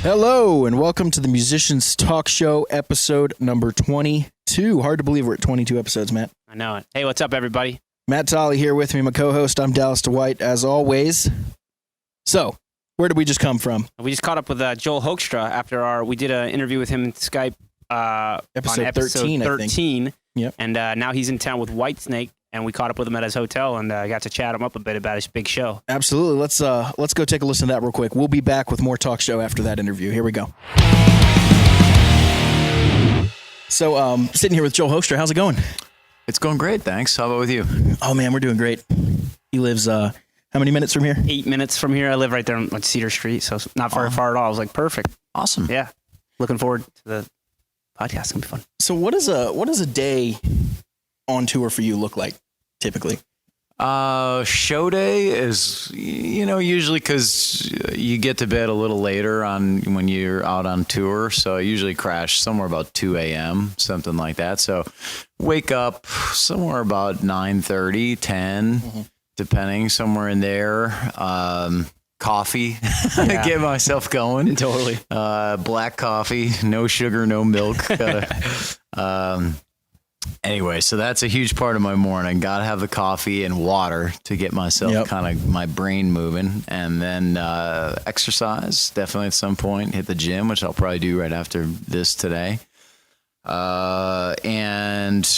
Hello, and welcome to the Musicians Talk Show, episode number 22. Hard to believe we're at 22 episodes, Matt. I know it. Hey, what's up, everybody? Matt Tolley here with me, my co-host. I'm Dallas DeWhite, as always. So, where did we just come from? We just caught up with Joel Hoekstra after we did an interview with him in Skype. Episode on 13, I think. 13. Yep. And now he's in town with Whitesnake, and we caught up with him at his hotel and got to chat him up a bit about his big show. Absolutely. Let's go take a listen to that real quick. We'll be back with more talk show after that interview. Here we go. So, sitting here with Joel Hoekstra. How's it going? It's going great, thanks. How about with you? Oh, man, we're doing great. He lives, how many minutes from here? 8 minutes from here. I live right there on Cedar Street, so it's not far at all. I was like, perfect. Awesome. Yeah. Looking forward to the podcast. It's going to be fun. So what does a day on tour for you look like, typically? Show day is, usually because you get to bed a little later on when you're out on tour. So I usually crash somewhere about 2 a.m., something like that. So wake up somewhere about 9:30, 10, depending, somewhere in there. Coffee, get myself going. Totally. Black coffee, no sugar, no milk. Anyway, so that's a huge part of my morning. Got to have the coffee and water to get myself kind of my brain moving. And then exercise, definitely at some point. Hit the gym, which I'll probably do right after this today. And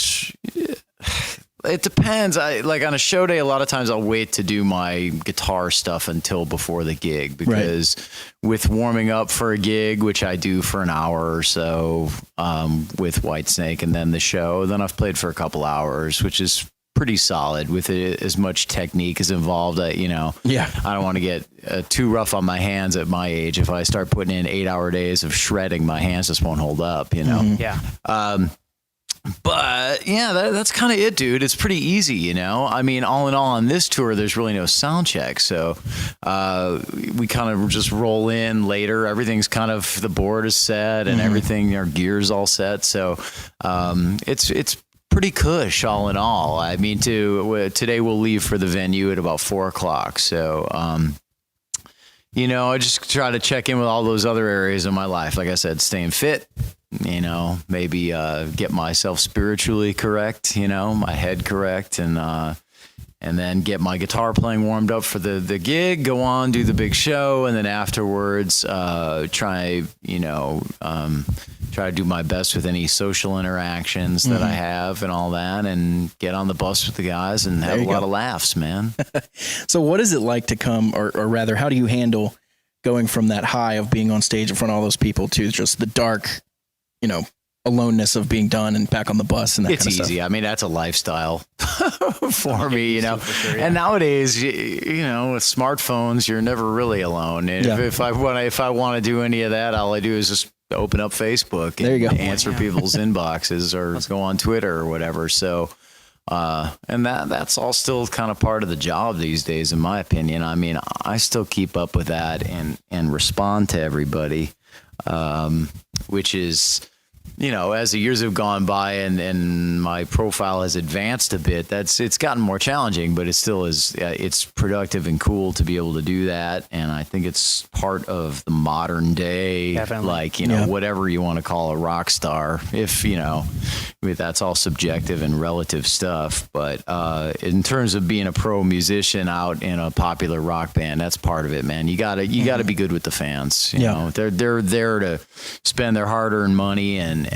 it depends. Like on a show day, a lot of times I'll wait to do my guitar stuff until before the gig because with warming up for a gig, which I do for an hour or so with Whitesnake, and then the show, then I've played for a couple hours, which is pretty solid with it, as much technique is involved. I don't want to get too rough on my hands at my age. If I start putting in 8-hour days of shredding, my hands just won't hold up, Yeah. But yeah, that's kind of it, dude. It's pretty easy, I mean, all in all on this tour, there's really no sound check. So, we kind of just roll in later. Everything's kind of, the board is set and everything, our gear's all set. So, it's pretty cush all in all. I mean, today we'll leave for the venue at about 4:00. So, I just try to check in with all those other areas of my life. Like I said, staying fit, maybe get myself spiritually correct, my head correct, and then get my guitar playing warmed up for the gig, go on, do the big show, and then afterwards try to do my best with any social interactions that I have and all that, and get on the bus with the guys and have a lot of laughs, man. So what is it like to come, or rather, how do you handle going from that high of being on stage in front of all those people to just the dark, aloneness of being done and back on the bus and that kind of stuff? It's easy. I mean, that's a lifestyle for me, Sure, yeah. And nowadays, with smartphones, you're never really alone. And if I want to do any of that, all I do is just open up Facebook and answer people's inboxes or go on Twitter or whatever. So, and that's all still kind of part of the job these days, in my opinion. I mean, I still keep up with that and respond to everybody, which is, as the years have gone by and my profile has advanced a bit, it's gotten more challenging, but it still is, it's productive and cool to be able to do that. And I think it's part of the modern day, whatever you want to call a rock star, if, that's all subjective and relative stuff. But, in terms of being a pro musician out in a popular rock band, that's part of it, man. You gotta be good with the fans. You know, they're there to spend their hard-earned money and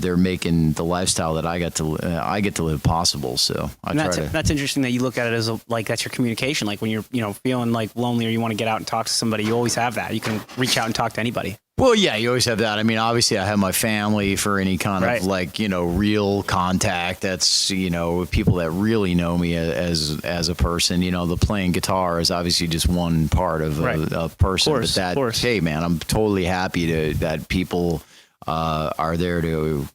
they're making the lifestyle that I get to live possible. So that's interesting that you look at it as that's your communication. Like when you're feeling like lonely or you want to get out and talk to somebody, you always have that. You can reach out and talk to anybody. Well, yeah, you always have that. I mean, obviously I have my family for any kind of real contact. That's, people that really know me as a person. The playing guitar is obviously just one part of a person. Of course. Hey, man, I'm totally happy that people are there to,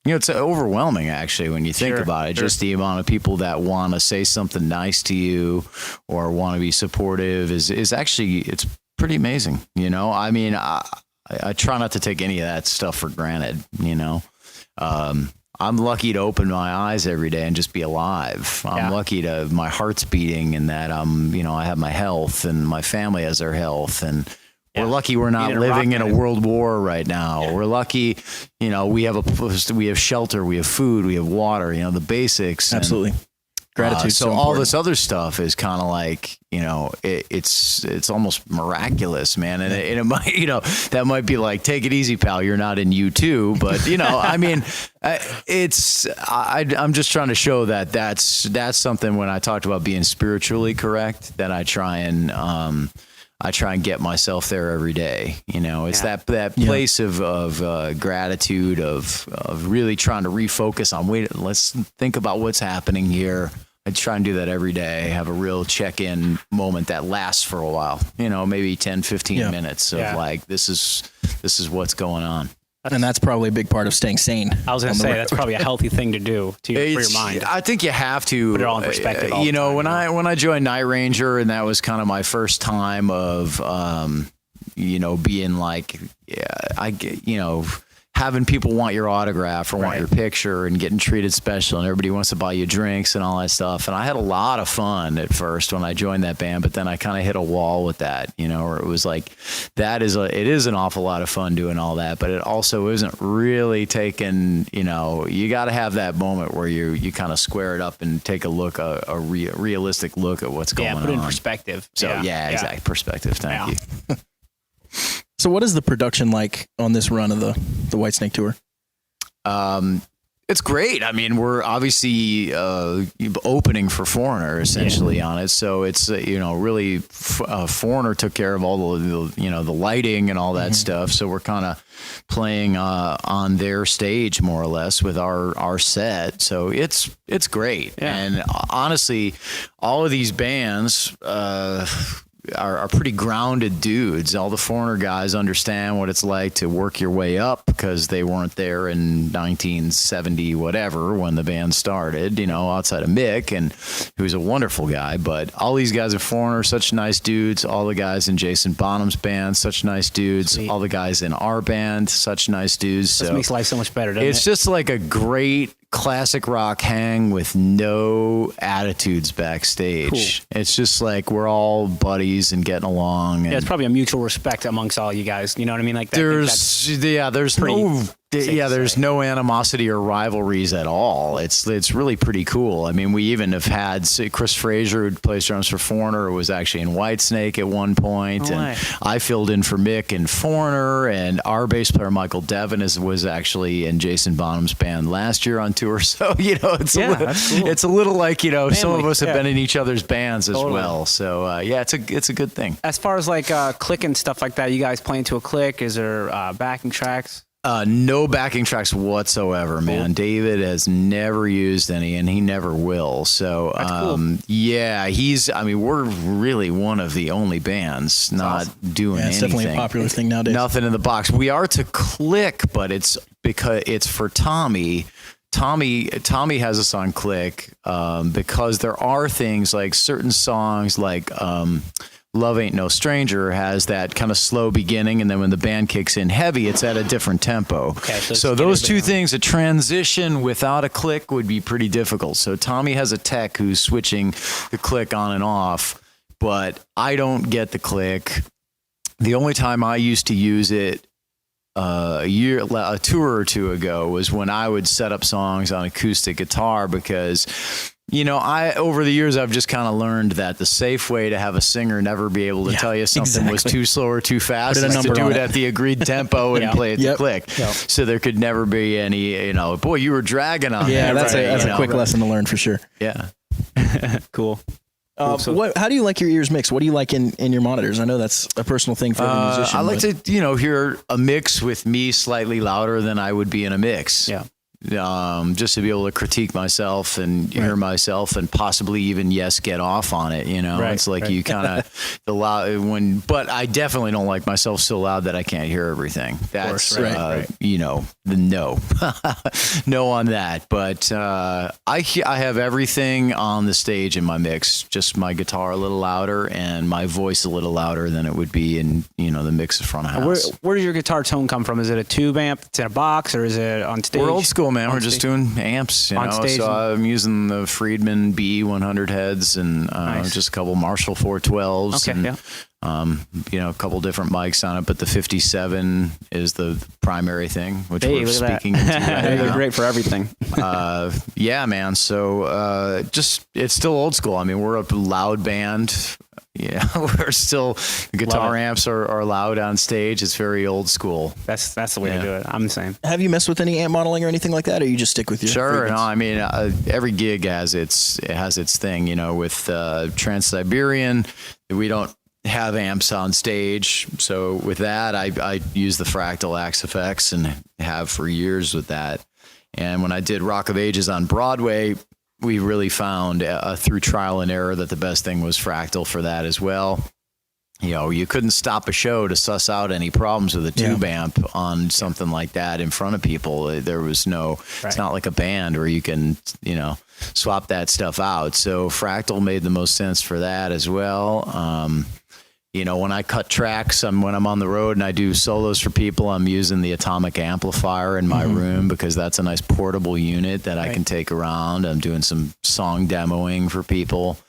it's overwhelming actually when you think about it. Just the amount of people that want to say something nice to you or want to be supportive is actually, it's pretty amazing. I mean, I try not to take any of that stuff for granted. I'm lucky to open my eyes every day and just be alive. I'm lucky to my heart's beating and that I have my health and my family has their health and We're lucky we're not living in a world war right now. We're lucky, we have shelter, we have food, we have water, the basics. Absolutely. Gratitude. So all this other stuff is kind of like, it's almost miraculous, man. And it might, that might be like, take it easy, pal. You're not in U2, but I mean, I'm just trying to show that that's something when I talked about being spiritually correct, that I try and get myself there every day. It's that place of gratitude, of really trying to refocus on, let's think about what's happening here. I try and do that every day. Have a real check-in moment that lasts for a while, maybe 10, 15 minutes of like, this is what's going on. And that's probably a big part of staying sane. I was going to say that's probably a healthy thing to do for your mind. I think you have to put it all in perspective. When I joined Night Ranger, and that was kind of my first time of, being like, having people want your autograph or want your picture and getting treated special, and everybody wants to buy you drinks and all that stuff. And I had a lot of fun at first when I joined that band, but then I kind of hit a wall with that, or it was like, it is an awful lot of fun doing all that, but it also isn't really taken, you got to have that moment where you kind of square it up and take a look, a realistic look at what's going on. Yeah, put it in perspective. So exactly. Perspective. Thank you. So what is the production like on this run of the Whitesnake tour? It's great. I mean, we're obviously opening for Foreigner essentially on it. So it's, really Foreigner took care of all the lighting and all that stuff. So we're kind of playing on their stage more or less with our set. So it's great. Yeah. And honestly, all of these bands, are pretty grounded dudes. All the Foreigner guys understand what it's like to work your way up because they weren't there in 1970 whatever when the band started, outside of Mick, and who's a wonderful guy. But all these guys are Foreigner, such nice dudes. All the guys in Jason Bonham's band, such nice dudes. Sweet. All the guys in our band, such nice dudes. This makes life so much better, doesn't it? It's just like a great classic rock hang with no attitudes backstage. Cool. It's just like we're all buddies and getting along. And it's probably a mutual respect amongst all you guys. You know what I mean? Like that, there's no animosity or rivalries at all. It's really pretty cool. I mean, we even have had Chris Frazier, who plays drums for Foreigner, was actually in Whitesnake at one point, and I filled in for Mick in Foreigner, and our bass player Michael Devin was actually in Jason Bonham's band last year on tour. So it's a little like family, some of us have been in each other's bands as well. So it's a good thing. As far as like click and stuff like that, you guys playing to a click? Is there backing tracks? No backing tracks whatsoever, man. Cool. David has never used any, and he never will. So, cool. We're really one of the only bands not doing anything. It's definitely a popular thing nowadays. Nothing in the box. We are to click, but it's because it's for Tommy. Tommy has us on click because there are things like certain songs like Love Ain't No Stranger has that kind of slow beginning, and then when the band kicks in heavy, it's at a different tempo. Okay, so those two things, a transition without a click would be pretty difficult. So Tommy has a tech who's switching the click on and off, but I don't get the click. The only time I used to use it a tour or two ago was when I would set up songs on acoustic guitar because over the years, I've just kind of learned that the safe way to have a singer never be able to tell you something was too slow or too fast is to do it at the agreed tempo and play it to click. Yep. So there could never be any, boy, you were dragging on that. Yeah, that's a quick lesson to learn for sure. Yeah. Cool. How do you like your ears mixed? What do you like in your monitors? I know that's a personal thing for every musician. I like to, hear a mix with me slightly louder than I would be in a mix. Yeah. Just to be able to critique myself and hear myself and possibly even get off on it. It's like you kind of but I definitely don't like myself so loud that I can't hear everything. That's the no on that. But I have everything on the stage in my mix. Just my guitar a little louder and my voice a little louder than it would be in the mix in front of house. Where does your guitar tone come from? Is it a tube amp that's in a box or is it on stage? We're old school, man. We're just doing amps, you know. So I'm using the Friedman B100 heads and just a couple Marshall 412s. Okay, and, you know, a couple different mics on it, but the 57 is the primary thing, which we're speaking into right now. They're great for everything. Yeah, man. So it's still old school. I mean, we're a loud band. Yeah, we're still, guitar amps are loud on stage. It's very old school. That's the way to do it. I'm the same. Have you messed with any amp modeling or anything like that, or you just stick with your Sure. No, I mean, every gig has its thing. You know, with Trans-Siberian, we don't have amps on stage. So with that, I use the Fractal Axe effects and have for years with that. And when I did Rock of Ages on Broadway, we really found through trial and error that the best thing was Fractal for that as well. You know, you couldn't stop a show to suss out any problems with a tube amp on something like that in front of people. There was no, it's not like a band where you can, you know, swap that stuff out. So Fractal made the most sense for that as well. You know, when I cut tracks, when I'm on the road and I do solos for people, I'm using the atomic amplifier in my room because that's a nice portable unit that I can take around. I'm doing some song demoing for people,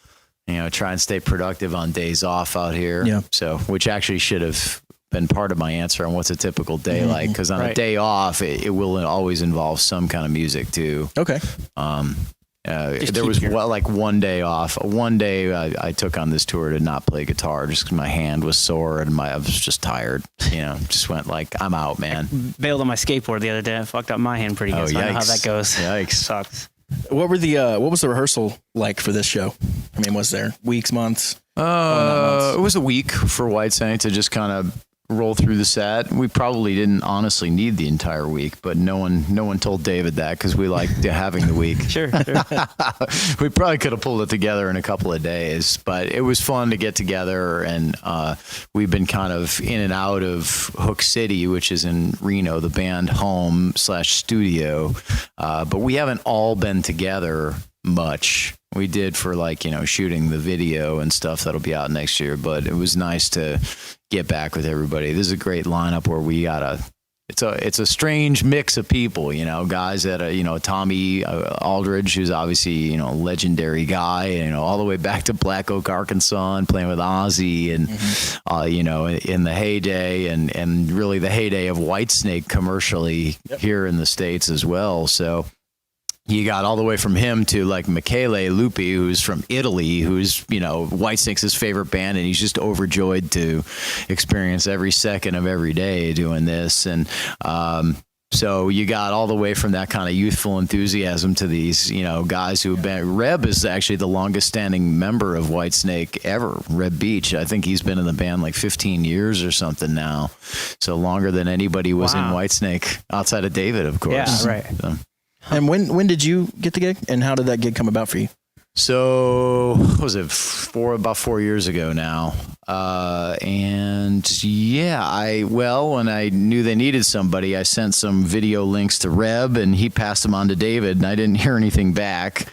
you know, try and stay productive on days off out here. Yeah. So, which actually should have been part of my answer on what's a typical day like, because on a day off, it will always involve some kind of music too. Okay. There was like one day off. One day I took on this tour to not play guitar just because my hand was sore and I was just tired. You know, just went like, I'm out, man. I bailed on my skateboard the other day. I fucked up my hand pretty good. So I know how that goes. Yikes. Sucks. What was the rehearsal like for this show? I mean, was there weeks, months? It was a week for Whitesnake to just kind of roll through the set. We probably didn't honestly need the entire week, but no one told David that because we liked having the week. Sure. We probably could have pulled it together in a couple of days, but it was fun to get together. And we've been kind of in and out of Hook City, which is in Reno, the band home / studio. But we haven't all been together much. We did for like, you know, shooting the video and stuff that'll be out next year, but it was nice to get back with everybody. This is a great lineup where we got it's a strange mix of people, you know, guys that, you know, Tommy Aldridge, who's obviously, you know, a legendary guy, you know, all the way back to Black Oak, Arkansas and playing with Ozzy and, you know, in the heyday and really the heyday of Whitesnake commercially here in the States as well. So you got all the way from him to like Michele Lupi, who's from Italy, who's, you know, Whitesnake's his favorite band, and he's just overjoyed to experience every second of every day doing this. And so you got all the way from that kind of youthful enthusiasm to these, you know, guys who have been. Reb is actually the longest standing member of Whitesnake ever. Reb Beach, I think he's been in the band like 15 years or something now, so longer than anybody was in Whitesnake outside of David, of course. Yeah, right. So. And when did you get the gig, and how did that gig come about for you? So, what was it, about 4 years ago now? And yeah, when I knew they needed somebody, I sent some video links to Reb, and he passed them on to David, and I didn't hear anything back,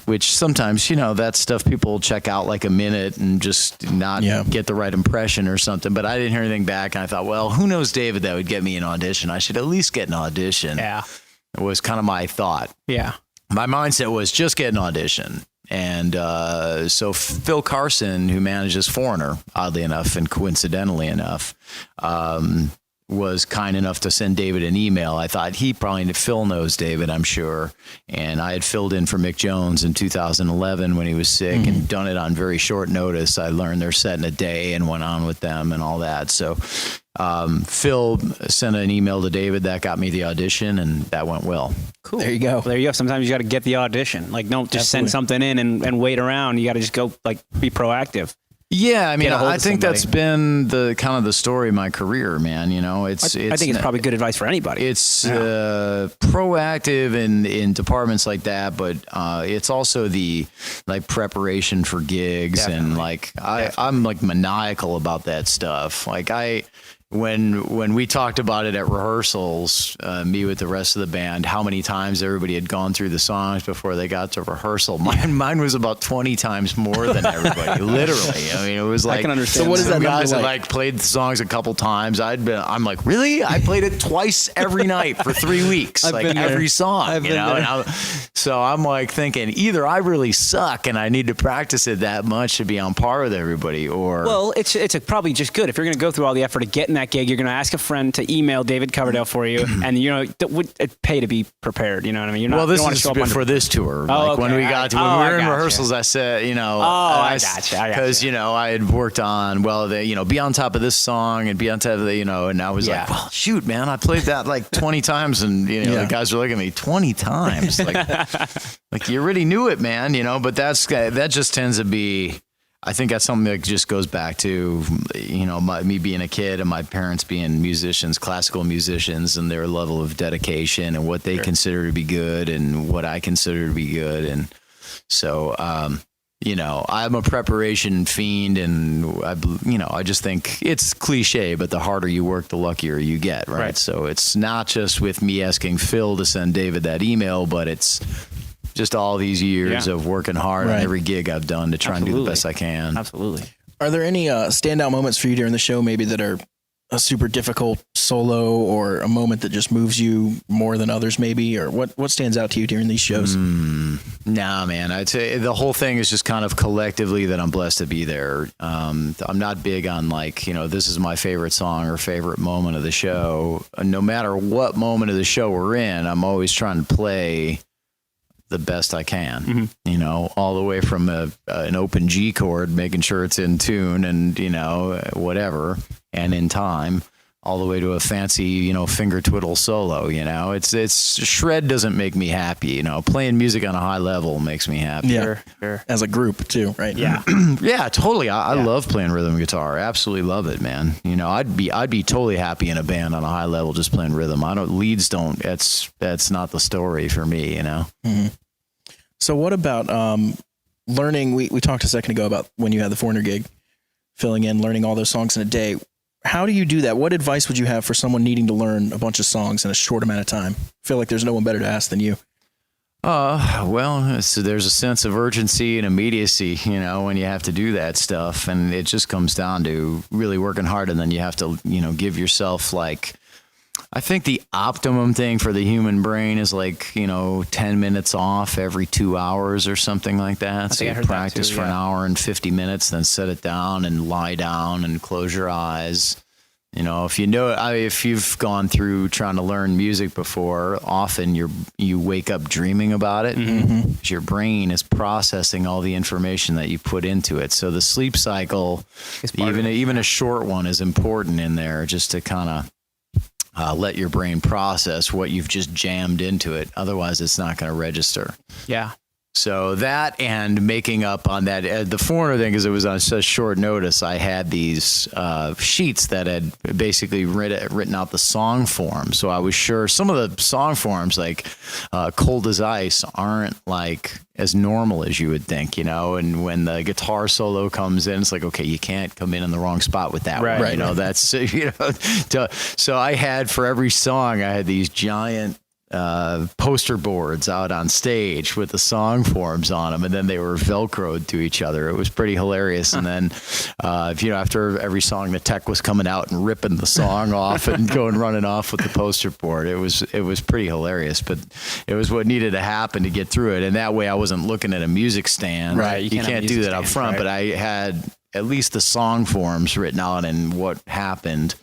which sometimes, you know, that stuff people check out like a minute and just not get the right impression or something, but I didn't hear anything back, and I thought, well, who knows David that would get me an audition? I should at least get an audition. Yeah. It was kind of my thought. Yeah. My mindset was just get an audition. And so Phil Carson, who manages Foreigner, oddly enough and coincidentally enough, was kind enough to send David an email. I thought Phil knows David, I'm sure. And I had filled in for Mick Jones in 2011 when he was sick and done it on very short notice. I learned they're set in a day and went on with them and all that. So Phil sent an email to David that got me the audition, and that went well. Cool. There you go. Sometimes you got to get the audition. Like, don't just send something in and wait around. You got to just go, like, be proactive. Yeah, I mean, I think that's been the kind of the story of my career, man. You know, I think it's probably good advice for anybody. It's proactive in departments like that, but it's also the like preparation for gigs. Definitely. And like I'm like maniacal about that stuff. Like when we talked about it at rehearsals, me with the rest of the band, how many times everybody had gone through the songs before they got to rehearsal. Mine was about 20 times more than everybody, literally. I mean, it was like, I can understand. So what is that guys number had like? like played the songs a couple times. I'm like, really? I played it twice every night for 3 weeks, I've like been there. every song, I've you been know? there. And so I'm like thinking either I really suck and I need to practice it that much to be on par with everybody, or Well, it's probably just good. If you're going to go through all the effort of getting that gig, you're going to ask a friend to email David Coverdale for you, and would pay to be prepared. You know what I mean? You're not. well, this you don't is show up for this tour. Oh, Like when okay. we got to when we were in rehearsals, I said, I gotcha. because I had worked on be on top of this song and be on top of the and I was like, well, shoot, man, I played that like 20 times, and the guys were looking at me 20 times, like you already knew it, man. But that just tends to be. I think that's something that just goes back to, me being a kid and my parents being musicians, classical musicians, and their level of dedication and what they consider to be good and what I consider to be good. And so, I'm a preparation fiend, and I just think it's cliche, but the harder you work, the luckier you get. Right. So it's not just with me asking Phil to send David that email, but it's just all these years of working hard on every gig I've done to try and do the best I can. Absolutely. Are there any standout moments for you during the show, maybe that are a super difficult solo, or a moment that just moves you more than others, maybe? Or what stands out to you during these shows? Nah, man. I'd say the whole thing is just kind of collectively that I'm blessed to be there. I'm not big on this is my favorite song or favorite moment of the show. No matter what moment of the show we're in, I'm always trying to play the best I can, all the way from an open G chord, making sure it's in tune and, whatever, and in time, all the way to a fancy, finger twiddle solo, it's shred doesn't make me happy, playing music on a high level makes me happy. Yeah. Sure. As a group too, right? Yeah. Yeah, totally. I love playing rhythm guitar. Absolutely love it, man. I'd be totally happy in a band on a high level, just playing rhythm. That's not the story for me, Mm-hmm. So what about learning? We talked a second ago about when you had the Foreigner gig, filling in, learning all those songs in a day. How do you do that? What advice would you have for someone needing to learn a bunch of songs in a short amount of time? I feel like there's no one better to ask than you. So there's a sense of urgency and immediacy, when you have to do that stuff. And it just comes down to really working hard. And then you have to, give yourself I think the optimum thing for the human brain is 10 minutes off every 2 hours or something like that. So you practice for an hour and 50 minutes, then set it down and lie down and close your eyes. If you've gone through trying to learn music before, often you wake up dreaming about it. Mm-hmm. Your brain is processing all the information that you put into it. So the sleep cycle, even a short one, is important in there, just to kind of let your brain process what you've just jammed into it. Otherwise, it's not going to register. Yeah. So that, and making up on that, the Foreigner thing, because it was on such short notice, I had these sheets that had basically written out the song form. So I was sure some of the song forms, like Cold as Ice, aren't as normal as you would think, and when the guitar solo comes in, it's okay, you can't come in the wrong spot with that one. That's, so I had, for every song, I had these giant poster boards out on stage with the song forms on them, and then they were Velcroed to each other. It was pretty hilarious. And then, after every song, the tech was coming out and ripping the song off and going running off with the poster board. It was pretty hilarious, but it was what needed to happen to get through it. And that way, I wasn't looking at a music stand. Right, you can't do that up front. Right. But I had at least the song forms written out and what happened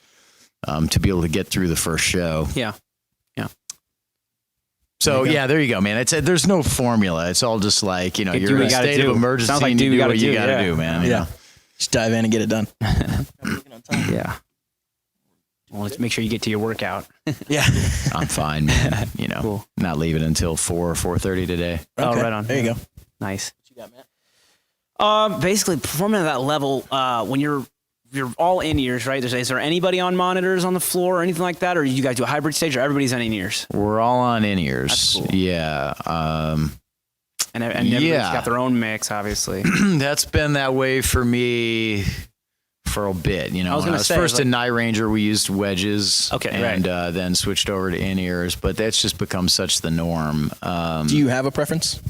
to be able to get through the first show. Yeah. So there you go, man. There's no formula. It's all just you're in a state of emergency, and you do what you got to do, man. Yeah. Just dive in and get it done. Yeah. Well, let's make sure you get to your workout. Yeah. I'm fine, man. Cool. Not leaving until 4 or 4:30 today. Okay. Oh, right on. There you go. Nice. What you got, Matt? Basically, performing at that level, when you're all in-ears, right? Is there anybody on monitors on the floor or anything like that? Or you guys do a hybrid stage, or everybody's on in-ears? We're all on in-ears. That's cool. Yeah. And everybody's got their own mix, obviously. That's been that way for me for a bit. You know, I was when going to say, first in Night Ranger, we used wedges. Okay, and then switched over to in-ears, but that's just become such the norm. Do you have a preference?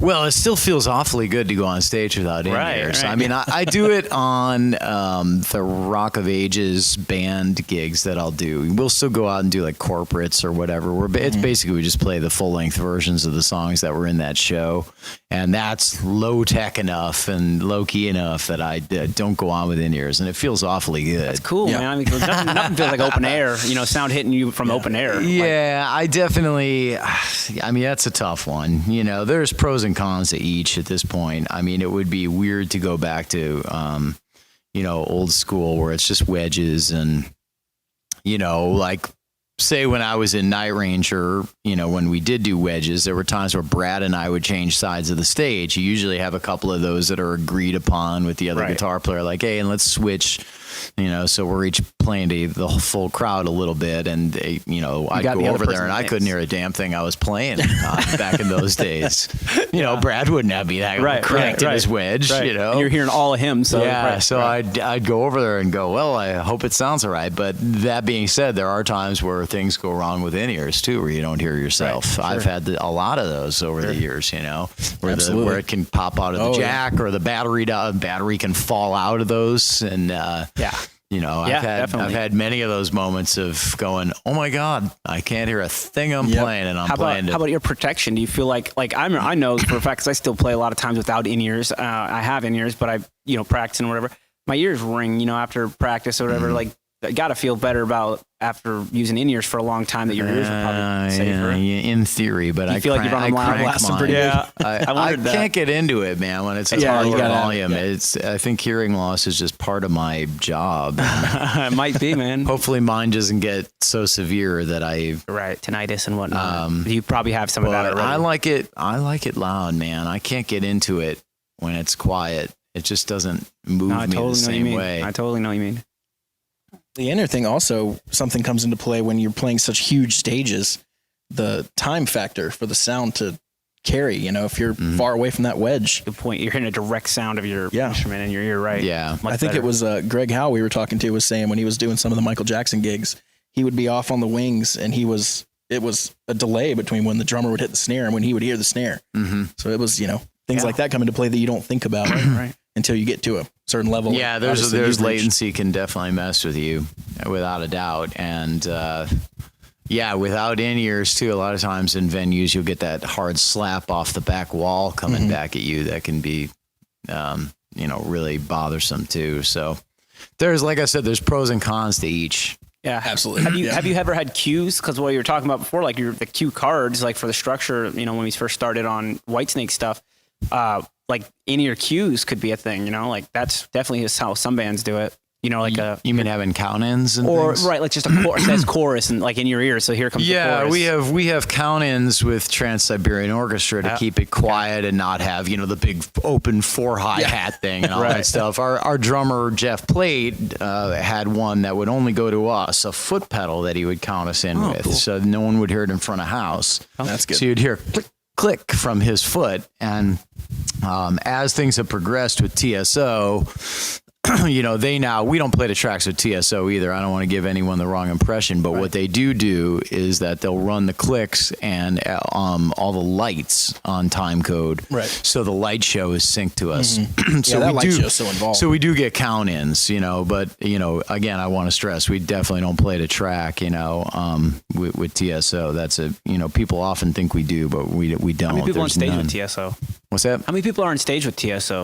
Well, it still feels awfully good to go on stage without in-ears. Right. I mean, I do it on the Rock of Ages band gigs that I'll do. We'll still go out and do like corporates or whatever. It's basically we just play the full-length versions of the songs that were in that show. And that's low-tech enough and low-key enough that I don't go on with in-ears. And it feels awfully good. That's cool, man. I mean, nothing feels like open air, sound hitting you from open air. Yeah, I definitely, I mean, that's a tough one. There's pros and cons to each at this point. I mean, it would be weird to go back to, old school where it's just wedges and, like, say when I was in Night Ranger, when we did do wedges, there were times where Brad and I would change sides of the stage. You usually have a couple of those that are agreed upon with the other guitar player, like, hey, and let's switch, so we're each playing to the full crowd a little bit. And, I'd go over there and I couldn't hear a damn thing I was playing back in those days. Brad wouldn't have me that cranked in his wedge, And you're hearing all of him. So I'd go over there and go, well, I hope it sounds all right. But that being said, there are times where things go wrong with in-ears too, where you don't hear yourself. Sure. I've had a lot of those over the years, where it can pop out of the jack or the battery can fall out of those. And, I've had many of those moments of going, oh my God, I can't hear a thing I'm playing, and How about your protection? Do you feel like I know for a fact, because I still play a lot of times without in-ears. I have in-ears, but I practice and whatever. My ears ring, after practice or whatever. Like, I got to feel better about after using in-ears for a long time that your ears are probably safer. In theory, but I feel like you run them loud. I can't get into it, man. When it's a high volume, I think hearing loss is just part of my job. It might be, man. Hopefully, mine doesn't get so severe that tinnitus and whatnot. You probably have some of that already. I like it loud, man. I can't get into it when it's quiet. It just doesn't move me the same way. I totally know what you mean. The inner thing also, something comes into play when you're playing such huge stages, the time factor for the sound to carry, if you're far away from that wedge. Good point. You're hearing a direct sound of your instrument in your ear, right? Yeah. I think it was Greg Howe we were talking to was saying when he was doing some of the Michael Jackson gigs, he would be off on the wings and it was a delay between when the drummer would hit the snare and when he would hear the snare. Mm-hmm. So it was, things like that come into play that you don't think about until you get to a certain level. Yeah, there's latency can definitely mess with you without a doubt. And without in-ears too, a lot of times in venues you'll get that hard slap off the back wall coming back at you that can be really bothersome too. So there's, like I said, there's pros and cons to each. Yeah, absolutely. Have you ever had cues? Because what you were talking about before, like the cue cards, like for the structure, when we first started on Whitesnake stuff, like in-ear cues could be a thing, like that's definitely how some bands do it. You mean having count-ins and things? Right, like just a chorus, says chorus and like in your ear. So here comes the chorus. we have count-ins with Trans-Siberian Orchestra to keep it quiet and not have the big open 4 hi-hat thing and all that stuff. Our drummer Jeff Plate had one that would only go to us, a foot pedal that he would count us in with, cool. So no one would hear it in front of house. Oh, that's good. So you'd hear click from his foot, and as things have progressed with TSO. We don't play the tracks with TSO either. I don't want to give anyone the wrong impression, but what they do is that they'll run the clicks and all the lights on time code. Right. So the light show is synced to us. So that light show's so involved. So we do get count-ins, but again, I want to stress, we definitely don't play the track, with TSO. That's people often think we do, but we don't. How many people on stage with TSO? What's that? How many people are on stage with TSO?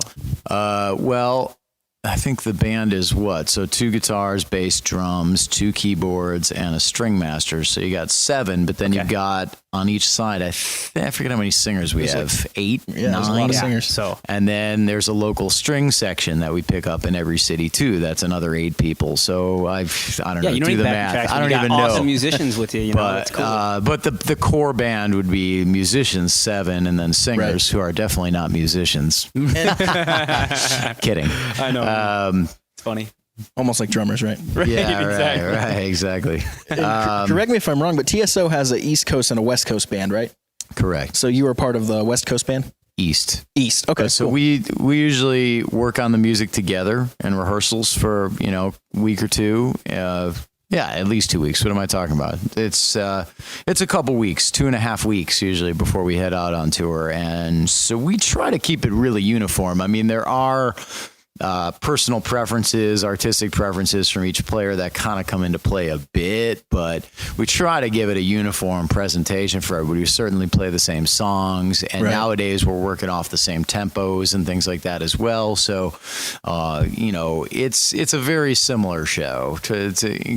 I think the band is so 2 guitars, bass, drums, 2 keyboards, and a string master. So you got 7, but then you've got on each side, I forget how many singers we have, 8, 9. There's a lot of singers. So. And then there's a local string section that we pick up in every city too. That's another 8 people. So I don't know, do the math. I don't even know. Awesome musicians with you, but, that's cool. But the core band would be musicians, 7, and then singers who are definitely not musicians. Kidding. I know. It's funny. Almost like drummers, right? Right, exactly. Correct me if I'm wrong, but TSO has an East Coast and a West Coast band, right? Correct. So you were part of the West Coast band? East. East. Okay. So cool. we usually work on the music together and rehearsals for, a week or two. At least 2 weeks. What am I talking about? It's a couple weeks, 2.5 weeks usually before we head out on tour. And so we try to keep it really uniform. I mean, there are personal preferences, artistic preferences from each player that kind of come into play a bit, but we try to give it a uniform presentation for everybody. We certainly play the same songs, and nowadays we're working off the same tempos and things like that as well. So, it's a very similar show to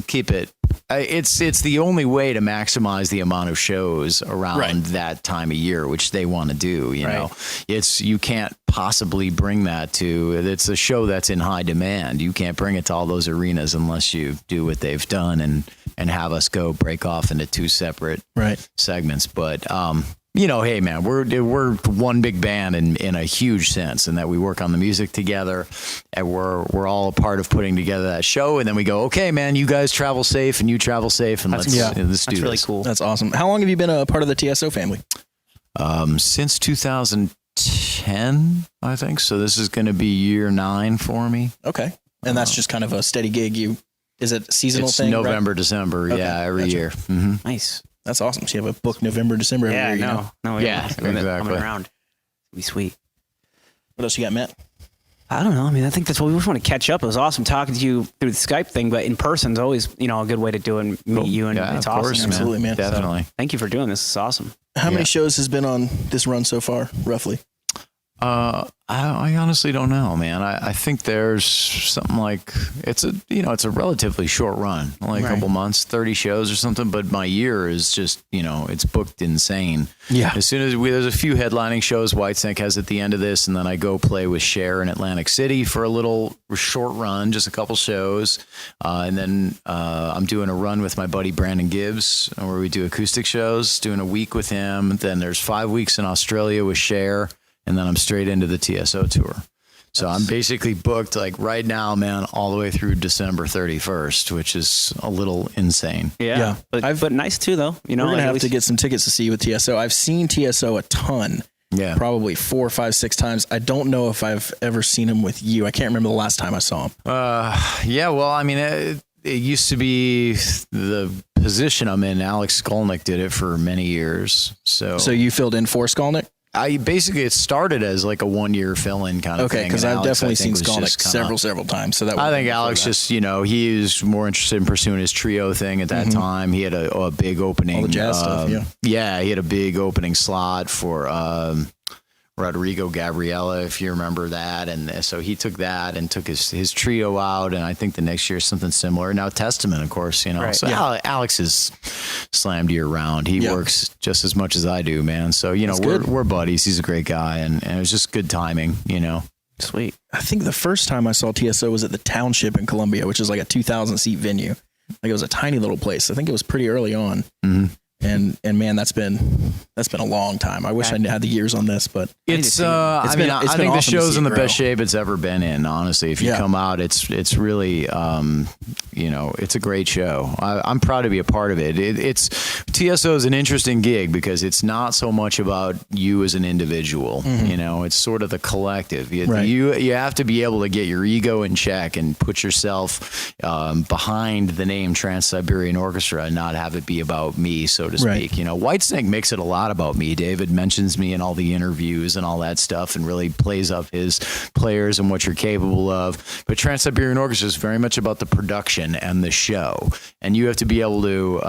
keep it. It's the only way to maximize the amount of shows around that time of year, which they want to do. You can't possibly bring that to. It's a show that's in high demand. You can't bring it to all those arenas unless you do what they've done and have us go break off into two separate segments. But hey man, we're one big band in a huge sense, in that we work on the music together, and we're all a part of putting together that show. And then we go, okay, man, you guys travel safe and you travel safe, and let's do this. That's really cool. That's awesome. How long have you been a part of the TSO family? Since 2010, I think. So this is going to be year 9 for me. Okay, and that's just kind of a steady gig. Is it a seasonal it's thing? November, December. Okay. Yeah, every year. Mm-hmm. Nice. That's awesome. So you have a book November, December every year. Exactly. Coming around. It'll be sweet. What else you got, Matt? I don't know. I mean, I think that's what we just want to catch up. It was awesome talking to you through the Skype thing, but in person is always, a good way to do and meet you. And it's awesome. Course, absolutely, man. Definitely. So, thank you for doing this. It's awesome. How many shows has been on this run so far, roughly? I honestly don't know, man. I think there's something like it's a relatively short run, only a couple months, 30 shows or something. But my year is just, it's booked insane. Yeah. As soon as there's a few headlining shows Whitesnake has at the end of this, and then I go play with Cher in Atlantic City for a little short run, just a couple shows, and then I'm doing a run with my buddy Brandon Gibbs, where we do acoustic shows, doing a week with him. Then there's 5 weeks in Australia with Cher. And then I'm straight into the TSO tour. So I'm basically booked like right now, man, all the way through December 31st, which is a little insane. Yeah. But nice too, though. We're going to have to get some tickets to see you with TSO. I've seen TSO a ton. Yeah. Probably 4, 5, 6 times. I don't know if I've ever seen him with you. I can't remember the last time I saw him. Well, I mean, it used to be the position I'm in. Alex Skolnick did it for many years. So you filled in for Skolnick? It started as like a 1-year fill-in kind of thing. Okay, because I've definitely seen Skolnick several times. So I think Alex just, he was more interested in pursuing his trio thing at that time. He had a big opening. All the jazz stuff, yeah, he had a big opening slot for Rodrigo Gabriela, if you remember that. And so he took that and took his trio out. And I think the next year something similar. Now Testament, of course, Right. So Alex is slammed year round. He works just as much as I do, man. So, we're buddies. He's a great guy. And it was just good timing, Sweet. I think the first time I saw TSO was at the Township in Columbia, which is like a 2,000 seat venue. Like it was a tiny little place. I think it was pretty early on. Mm-hmm. And man, that's been a long time. I wish I had the years on this, but I think the show's in the best shape it's ever been in. Honestly, if you come out, it's really, it's a great show. I'm proud to be a part of it. TSO is an interesting gig because it's not so much about you as an individual. Mm-hmm. It's sort of the collective. You have to be able to get your ego in check and put yourself behind the name Trans-Siberian Orchestra and not have it be about me, so to speak. Whitesnake makes it a lot about me. David mentions me in all the interviews and all that stuff and really plays up his players and what you're capable of. But Trans-Siberian Orchestra is very much about the production and the show. And you have to be able to,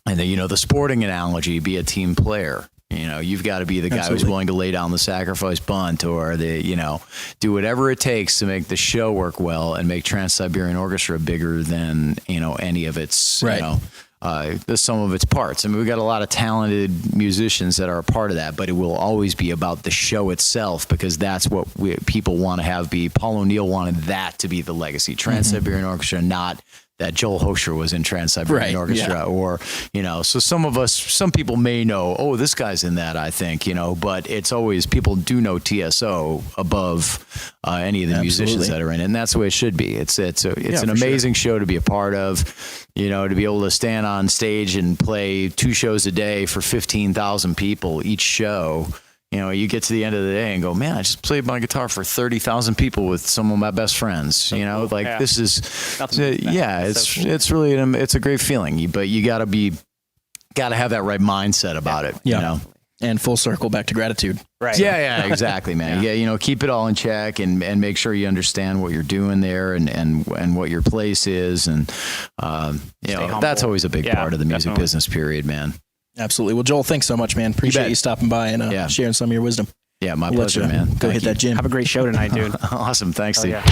the sporting analogy, be a team player. You've got to be the guy who's willing to lay down the sacrifice bunt or do whatever it takes to make the show work well and make Trans-Siberian Orchestra bigger than, any of its, the sum of its parts. I mean, we've got a lot of talented musicians that are a part of that, but it will always be about the show itself because that's what people want to have be. Paul O'Neill wanted that to be the legacy. Trans-Siberian Orchestra, not that Joel Hoekstra was in Trans-Siberian Orchestra or, so some people may know, this guy's in that, I think, but it's always, people do know TSO above any of the musicians that are in it. And that's the way it should be. It's an amazing show to be a part of, to be able to stand on stage and play 2 shows a day for 15,000 people each show. you get to the end of the day and go, man, I just played my guitar for 30,000 people with some of my best friends. So cool. This is, it's cool. really, it's a great feeling. But you got to have that right mindset about it. Yeah. And full circle back to gratitude. Right. Yeah, exactly, man. Yeah, keep it all in check and make sure you understand what you're doing there and what your place is. And, that's always a big part of the music business, period, man. Absolutely. Well, Joel, thanks so much, man. Appreciate you stopping by and sharing some of your wisdom. Yeah, my pleasure, man. Go hit that gym. Have a great show tonight, dude. Awesome. Thanks, Steve. Yeah.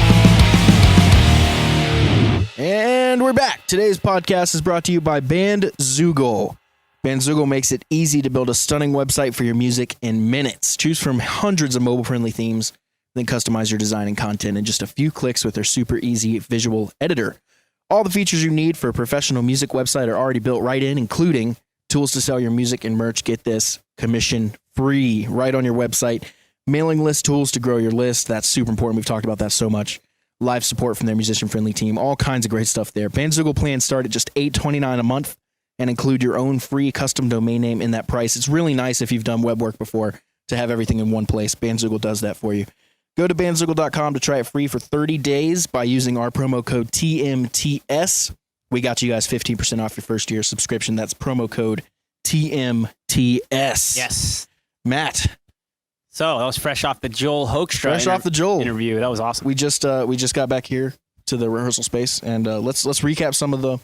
And we're back. Today's podcast is brought to you by Bandzoogle. Bandzoogle makes it easy to build a stunning website for your music in minutes. Choose from hundreds of mobile-friendly themes, then customize your design and content in just a few clicks with their super easy visual editor. All the features you need for a professional music website are already built right in, including tools to sell your music and merch. Get this, commission-free right on your website. Mailing list tools to grow your list. That's super important. We've talked about that so much. Live support from their musician-friendly team. All kinds of great stuff there. Bandzoogle plans start at just $8.29 a month and include your own free custom domain name in that price. It's really nice if you've done web work before to have everything in one place. Bandzoogle does that for you. Go to bandzoogle.com to try it free for 30 days by using our promo code TMTS. We got you guys 15% off your first year subscription. That's promo code TMTS. Yes. Matt. So that was fresh off the Joel Hoekstra interview. That was awesome. We just got back here to the rehearsal space, and let's recap some of the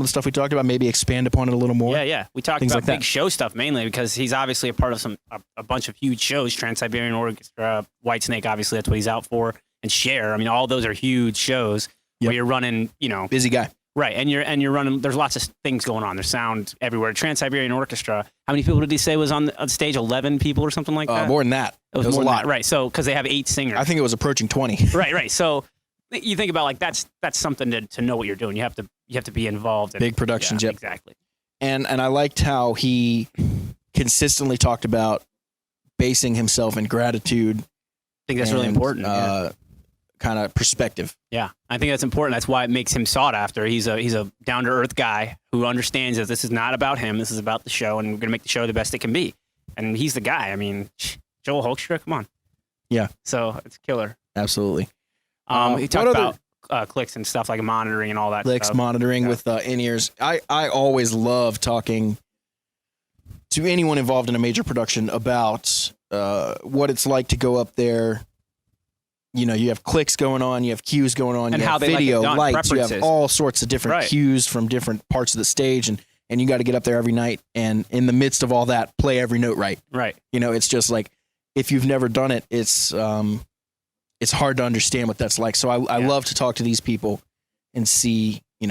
stuff we talked about. Maybe expand upon it a little more. Yeah. We talked about big show stuff mainly because he's obviously a part of a bunch of huge shows. Trans-Siberian Orchestra, Whitesnake, obviously that's what he's out for, and Cher. I mean, all those are huge shows where you're running. Busy guy. Right, and you're running. There's lots of things going on. There's sound everywhere. Trans-Siberian Orchestra. How many people did he say was on stage? 11 people or something like that. More than that. It was more a lot, right? So because they have 8 singers. I think it was approaching 20. Right. So you think about that's something to know what you're doing. You have to be involved. Big productions. Yeah, yep. Exactly. And I liked how he consistently talked about basing himself in gratitude. I think that's really important. Kind of perspective. Yeah, I think that's important. That's why it makes him sought after. He's a down to earth guy who understands that this is not about him. This is about the show, and we're gonna make the show the best it can be. And he's the guy. I mean, Joel Hoekstra, come on. Yeah. So it's killer. Absolutely. He talked about clicks and stuff like monitoring and all that. Clicks, stuff. monitoring with in-ears. I always love talking to anyone involved in a major production about what it's like to go up there. You have clicks going on, you have cues going on, and you how have they video, like lights, you have all sorts of different cues from different parts of the stage, and you got to get up there every night, and in the midst of all that, play every note right. Right. It's just like, if you've never done it, it's hard to understand what that's like. So I love to talk to these people and see, get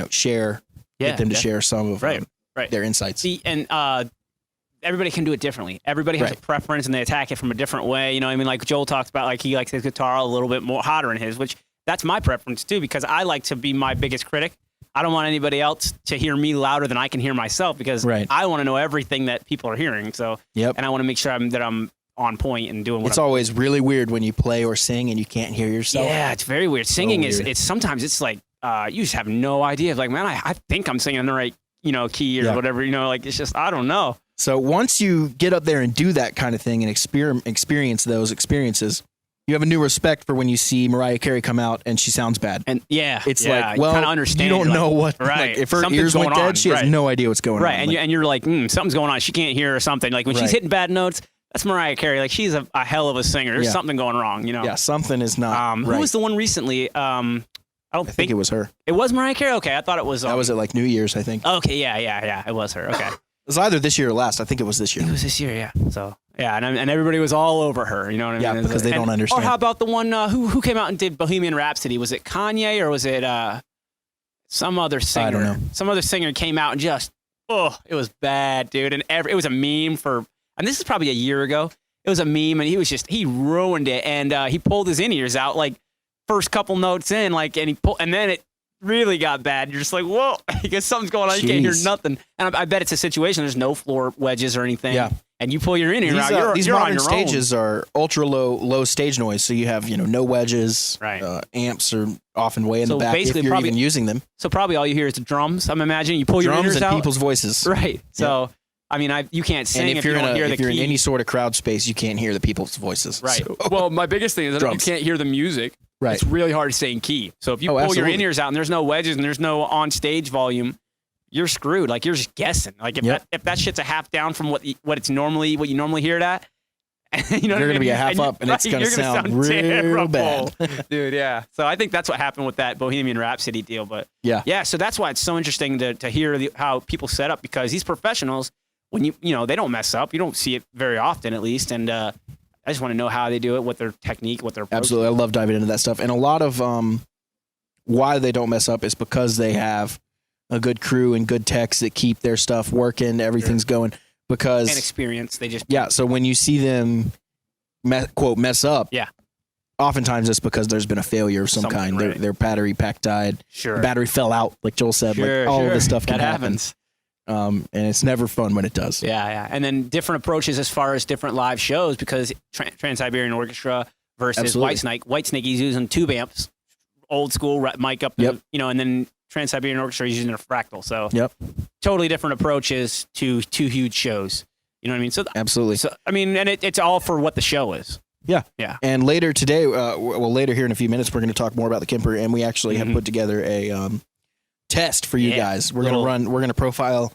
them to share some of their insights. See, and everybody can do it differently. Everybody has a preference, and they attack it from a different way. Like Joel talks about, like he likes his guitar a little bit more hotter in his, which that's my preference too, because I like to be my biggest critic. I don't want anybody else to hear me louder than I can hear myself, because I want to know everything that people are hearing. So, and I want to make sure that I'm on point and doing what it's always really weird when you play or sing and you can't hear yourself. Yeah, it's very weird. Singing is sometimes it's like you just have no idea. Like, man, I think I'm singing in the right key or whatever. It's just, I don't know. So once you get up there and do that kind of thing and experience those experiences, you have a new respect for when you see Mariah Carey come out and she sounds bad. And it's like, well, kind of understand. You don't know what, right? If her ears went dead, she has no idea what's going on. Right, and you're like, something's going on. She can't hear or something. Like when she's hitting bad notes, that's Mariah Carey. Like she's a hell of a singer. There's something going wrong. Yeah, something is not. Who was the one recently? I think it was her. It was Mariah Carey. Okay, I thought it was. That was at like New Year's, I think. Okay, yeah. It was her. Okay. It was either this year or last. I think it was this year. It was this year, yeah. So, yeah, and everybody was all over her, you know what I mean? Yeah, because they don't understand. Or how about the one, who came out and did Bohemian Rhapsody? Was it Kanye or was it some other singer? I don't know. Some other singer came out and just, it was bad, dude. And it was a meme and this is probably a year ago. It was a meme, and he ruined it. And he pulled his in-ears out, like, first couple notes in, like, and then it really got bad. You're just like, whoa, because something's going on. You can't hear nothing. And I bet it's a situation. There's no floor wedges or anything. Yeah. And you pull your in-ear out. These you're modern on your stages are ultra low stage noise. So you have, no wedges. Right. Amps are often way in the back if you're even using them. So probably all you hear is the drums. I'm imagining you pull your in-ears out. Drums and people's voices. Right. So I mean, you can't sing and if you don't hear the if you're key. in any sort of crowd space, you can't hear the people's voices. Right. So- Well, my biggest thing is that you Drums. can't hear the music. Right. It's really hard to stay in key. So if you pull absolutely. your in-ears out and there's no wedges and there's no on-stage volume, you're screwed. Like, you're just guessing. Like, if that shit's a half down from what you normally hear it at, you know, You're going to be a half and up, and it's going to sound real terrible. bad. Dude, yeah. So I think that's what happened with that Bohemian Rhapsody deal. But yeah. So that's why it's so interesting to hear how people set up, because these professionals, when you know, they don't mess up. You don't see it very often, at least. And I just want to know how they do it, what their technique, what their approach. Absolutely. I love diving into that stuff. And a lot of why they don't mess up is because they have a good crew and good techs that keep their stuff working. Everything's going. Because and experience, they just so when you see them quote mess up, oftentimes it's because there's been a failure of some kind. Right. Their battery pack died, sure, the battery fell out, like Joel said. Like all of this stuff can happen. And it's never fun when it does. Yeah. And then different approaches as far as different live shows, because Trans-Siberian Orchestra versus Whitesnake. Whitesnake, he's using tube amps, old school mic up, you know, and then Trans-Siberian Orchestra is using a fractal. So totally different approaches to two huge shows. You know what I mean? So absolutely. So I mean, and it's all for what the show is. Yeah. And later today, later here in a few minutes, we're going to talk more about the Kemper, and we actually have put together a test for you guys. We're going to profile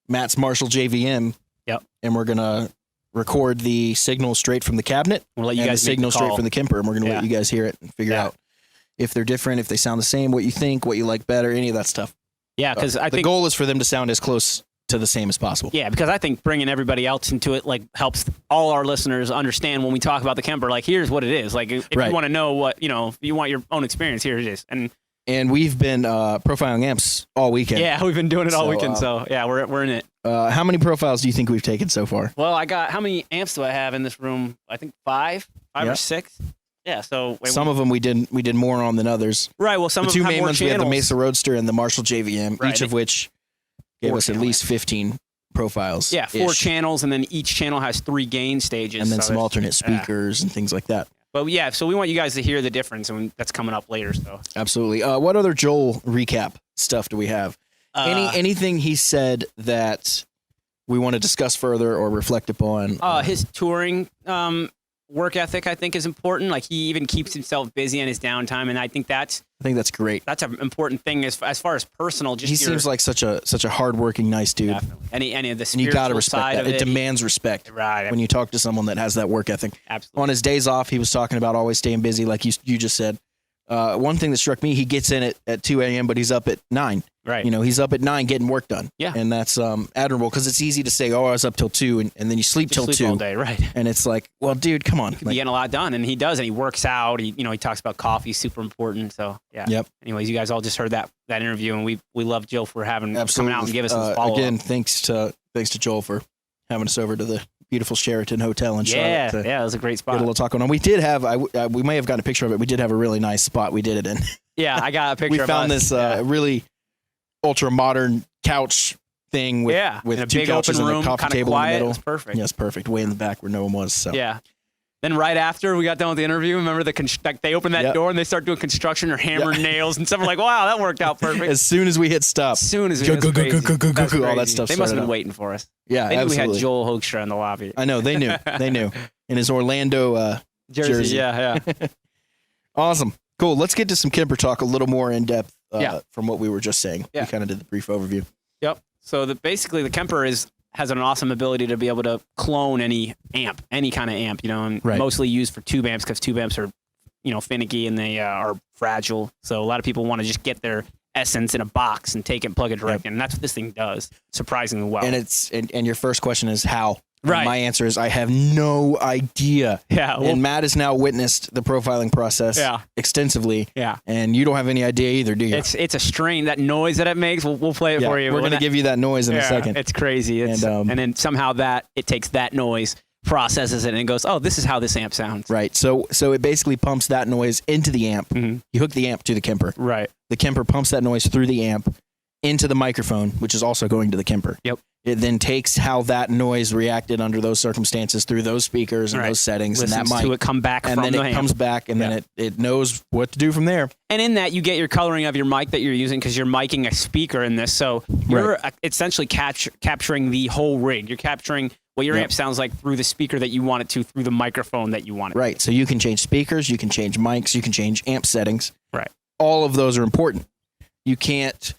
Matt's Marshall JVM. Yep. And we're going to record the signal straight from the cabinet. We'll let you guys the signal straight from the Kemper, and we're going to let you guys hear it and figure out if they're different, if they sound the same, what you think, what you like better, any of that stuff. Yeah, because I think the goal is for them to sound as close to the same as possible. Yeah, because I think bringing everybody else into it helps all our listeners understand when we talk about the Kemper. Like, here's what it is. Like, if you want to know what, you know, if you want your own experience, here it is. And we've been profiling amps all weekend. Yeah, we've been doing it all weekend. So yeah, we're in it. How many profiles do you think we've taken so far? Well, how many amps do I have in this room? I think five or six. Yeah, so some of them we did more on than others. Right. Well, some the of two them have main more ones channels. we have the Mesa Roadster and the Marshall JVM, each of which gave us at least 15 profiles. Yeah, 4 channels, and then each channel has 3 gain stages, and then some alternate speakers and things like that. But yeah, so we want you guys to hear the difference, and that's coming up later. So absolutely. What other Joel recap stuff do we have? Anything he said that we want to discuss further or reflect upon? His touring work ethic, I think, is important. Like, he even keeps himself busy in his downtime, and I think that's great. That's an important thing as far as personal. Just he seems like such a hardworking, nice dude. Definitely. Any of the spiritual and you gotta respect side that. of it demands respect, right? When you talk to someone that has that work ethic. Absolutely. On his days off, he was talking about always staying busy, like you just said. One thing that struck me, he gets in at 2 a.m., but he's up at 9. Right. You know, he's up at 9 getting work done. Yeah. And that's admirable, because it's easy to say, oh, I was up till 2, and then you sleep till 2 all day, right? And it's like, well, dude, come on. He's getting a lot done, and he does, and he works out. He talks about coffee, super important. So yeah. Yep. Anyways, you guys all just heard that interview, and we love Jill for coming out and give us this follow-up. Again, thanks to Joel for having us over to the beautiful Sheraton Hotel in Charlotte. Yeah, it was a great spot. Get a little talk going on. We did have, we may have gotten a picture of it. We did have a really nice spot we did it in. Yeah, I got a picture. We found this really ultra modern couch thing with a 2 big couches open and room, a coffee table quiet. in the middle. It was perfect. Yes, perfect. Way in the back where no one was. So yeah. Then right after we got done with the interview, remember they opened that door and they start doing construction or hammering nails and stuff. We're like, wow, that worked out perfect. As soon as we hit stop, all that stuff. They must have been waiting for us. Yeah, they knew absolutely. we had Joel Hoekstra in the lobby. I know they knew. They knew in his Orlando jersey. Yeah. Awesome, cool. Let's get to some Kemper talk a little more in depth. From what we were just saying. We kind of did the brief overview. Yep. So basically the Kemper has an awesome ability to be able to clone any kind of amp, and mostly used for tube amps, because tube amps are, finicky and they are fragile. So a lot of people want to just get their essence in a box and take it and plug it directly, and that's what this thing does surprisingly well. And and your first question is how? Right. And my answer is I have no idea. Yeah. Well, and Matt has now witnessed the profiling process extensively. Yeah. And you don't have any idea either, do you? It's a strain, that noise that it makes. We'll play it for you. We're going to give you that noise in a second. It's crazy. And then somehow it takes that noise, processes it, and goes, oh, this is how this amp sounds. Right. So it basically pumps that noise into the amp. Mm-hmm. You hook the amp to the Kemper. Right. The Kemper pumps that noise through the amp, into the microphone, which is also going to the Kemper. Yep. It then takes how that noise reacted under those circumstances through those speakers and those settings. Listens and that mic. to it come back and from then the it amp. comes back, and then it knows what to do from there. And in that, you get your coloring of your mic that you're using because you're miking a speaker in this. So you're essentially capturing the whole rig. You're capturing what your amp sounds like through the speaker that you want it to, through the microphone that you want it to. Right. So you can change speakers, you can change mics, you can change amp settings. Right. All of those are important. You can't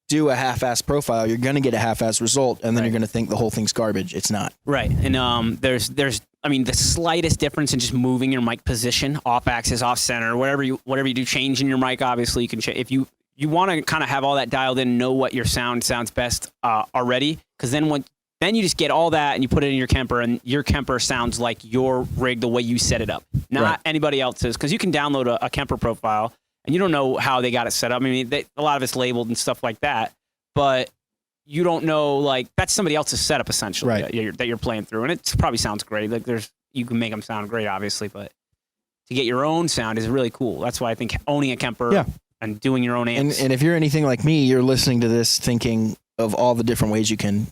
do a half-ass profile. You're going to get a half-ass result, and then you're going to think the whole thing's garbage. It's not. Right. And there's the slightest difference in just moving your mic position, off axis, off center, whatever you do, changing your mic. Obviously, you can change if you want to kind of have all that dialed in, know what your sounds best already, because then you just get all that and you put it in your Kemper, and your Kemper sounds like your rig the way you set it up, not anybody else's. Because you can download a Kemper profile and you don't know how they got it set up. I mean, a lot of it's labeled and stuff like that, but you don't know, like, that's somebody else's setup essentially that you're playing through, and it probably sounds great. Like, you can make them sound great, obviously, but to get your own sound is really cool. That's why I think owning a Kemper and doing your own amps. And if you're anything like me, you're listening to this thinking of all the different ways you can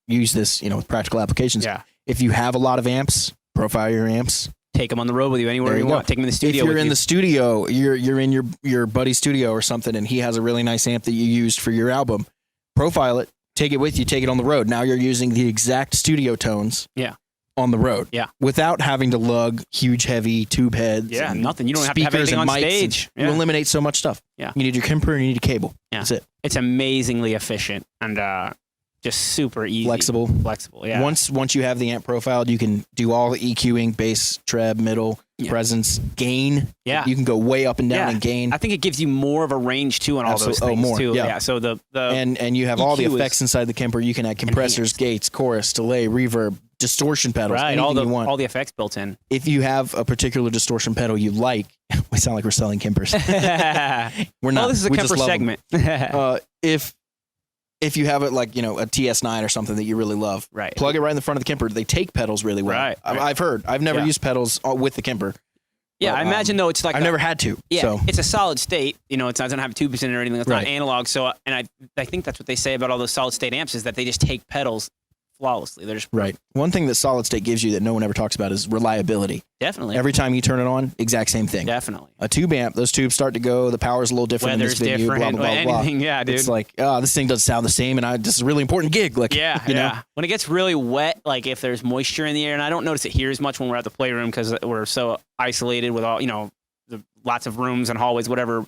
use this, with practical applications. Yeah. If you have a lot of amps, profile your amps. Take them on the road with you anywhere you want. Take them in the studio. If you're in the studio, you're in your buddy's studio or something, and he has a really nice amp that you used for your album. Profile it, take it with you, take it on the road. Now you're using the exact studio tones. On the road. Without having to lug huge, heavy tube heads. Nothing. You don't have to have anything on stage. You eliminate so much stuff. You need your Kemper and you need a cable. That's it. It's amazingly efficient and just super easy. Flexible. Once you have the amp profiled, you can do all the EQing, bass, treb, middle, presence, gain. You can go way up and down in gain. I think it gives you more of a range too on all those things too. So the and you have all the effects inside the Kemper. You can add compressors, gates, chorus, delay, reverb, distortion pedals. Right, all the effects built in. If you have a particular distortion pedal you like, we sound like we're selling Kempers. We're not. Well, this is a Kemper segment. If you have it like, a TS9 or something that you really love, plug it right in the front of the Kemper. They take pedals really well. Right. I've heard. I've never used pedals with the Kemper. Yeah, I imagine though it's like I've never had to. Yeah, so. It's a solid state. It doesn't have tubes in it or anything. It's not analog. So, and I think that's what they say about all those solid state amps is that they just take pedals flawlessly. They're just One thing that solid state gives you that no one ever talks about is reliability. Definitely. Every time you turn it on, exact same thing. Definitely. A tube amp, those tubes start to go. The power's a little different Weather's in this venue. Different. Blah blah blah. Anything, blah. Yeah, dude. It's like, this thing doesn't sound the same, and this is a really important gig. Like, When it gets really wet, like if there's moisture in the air, and I don't notice it here as much when we're at the playroom because we're so isolated with all lots of rooms and hallways, whatever.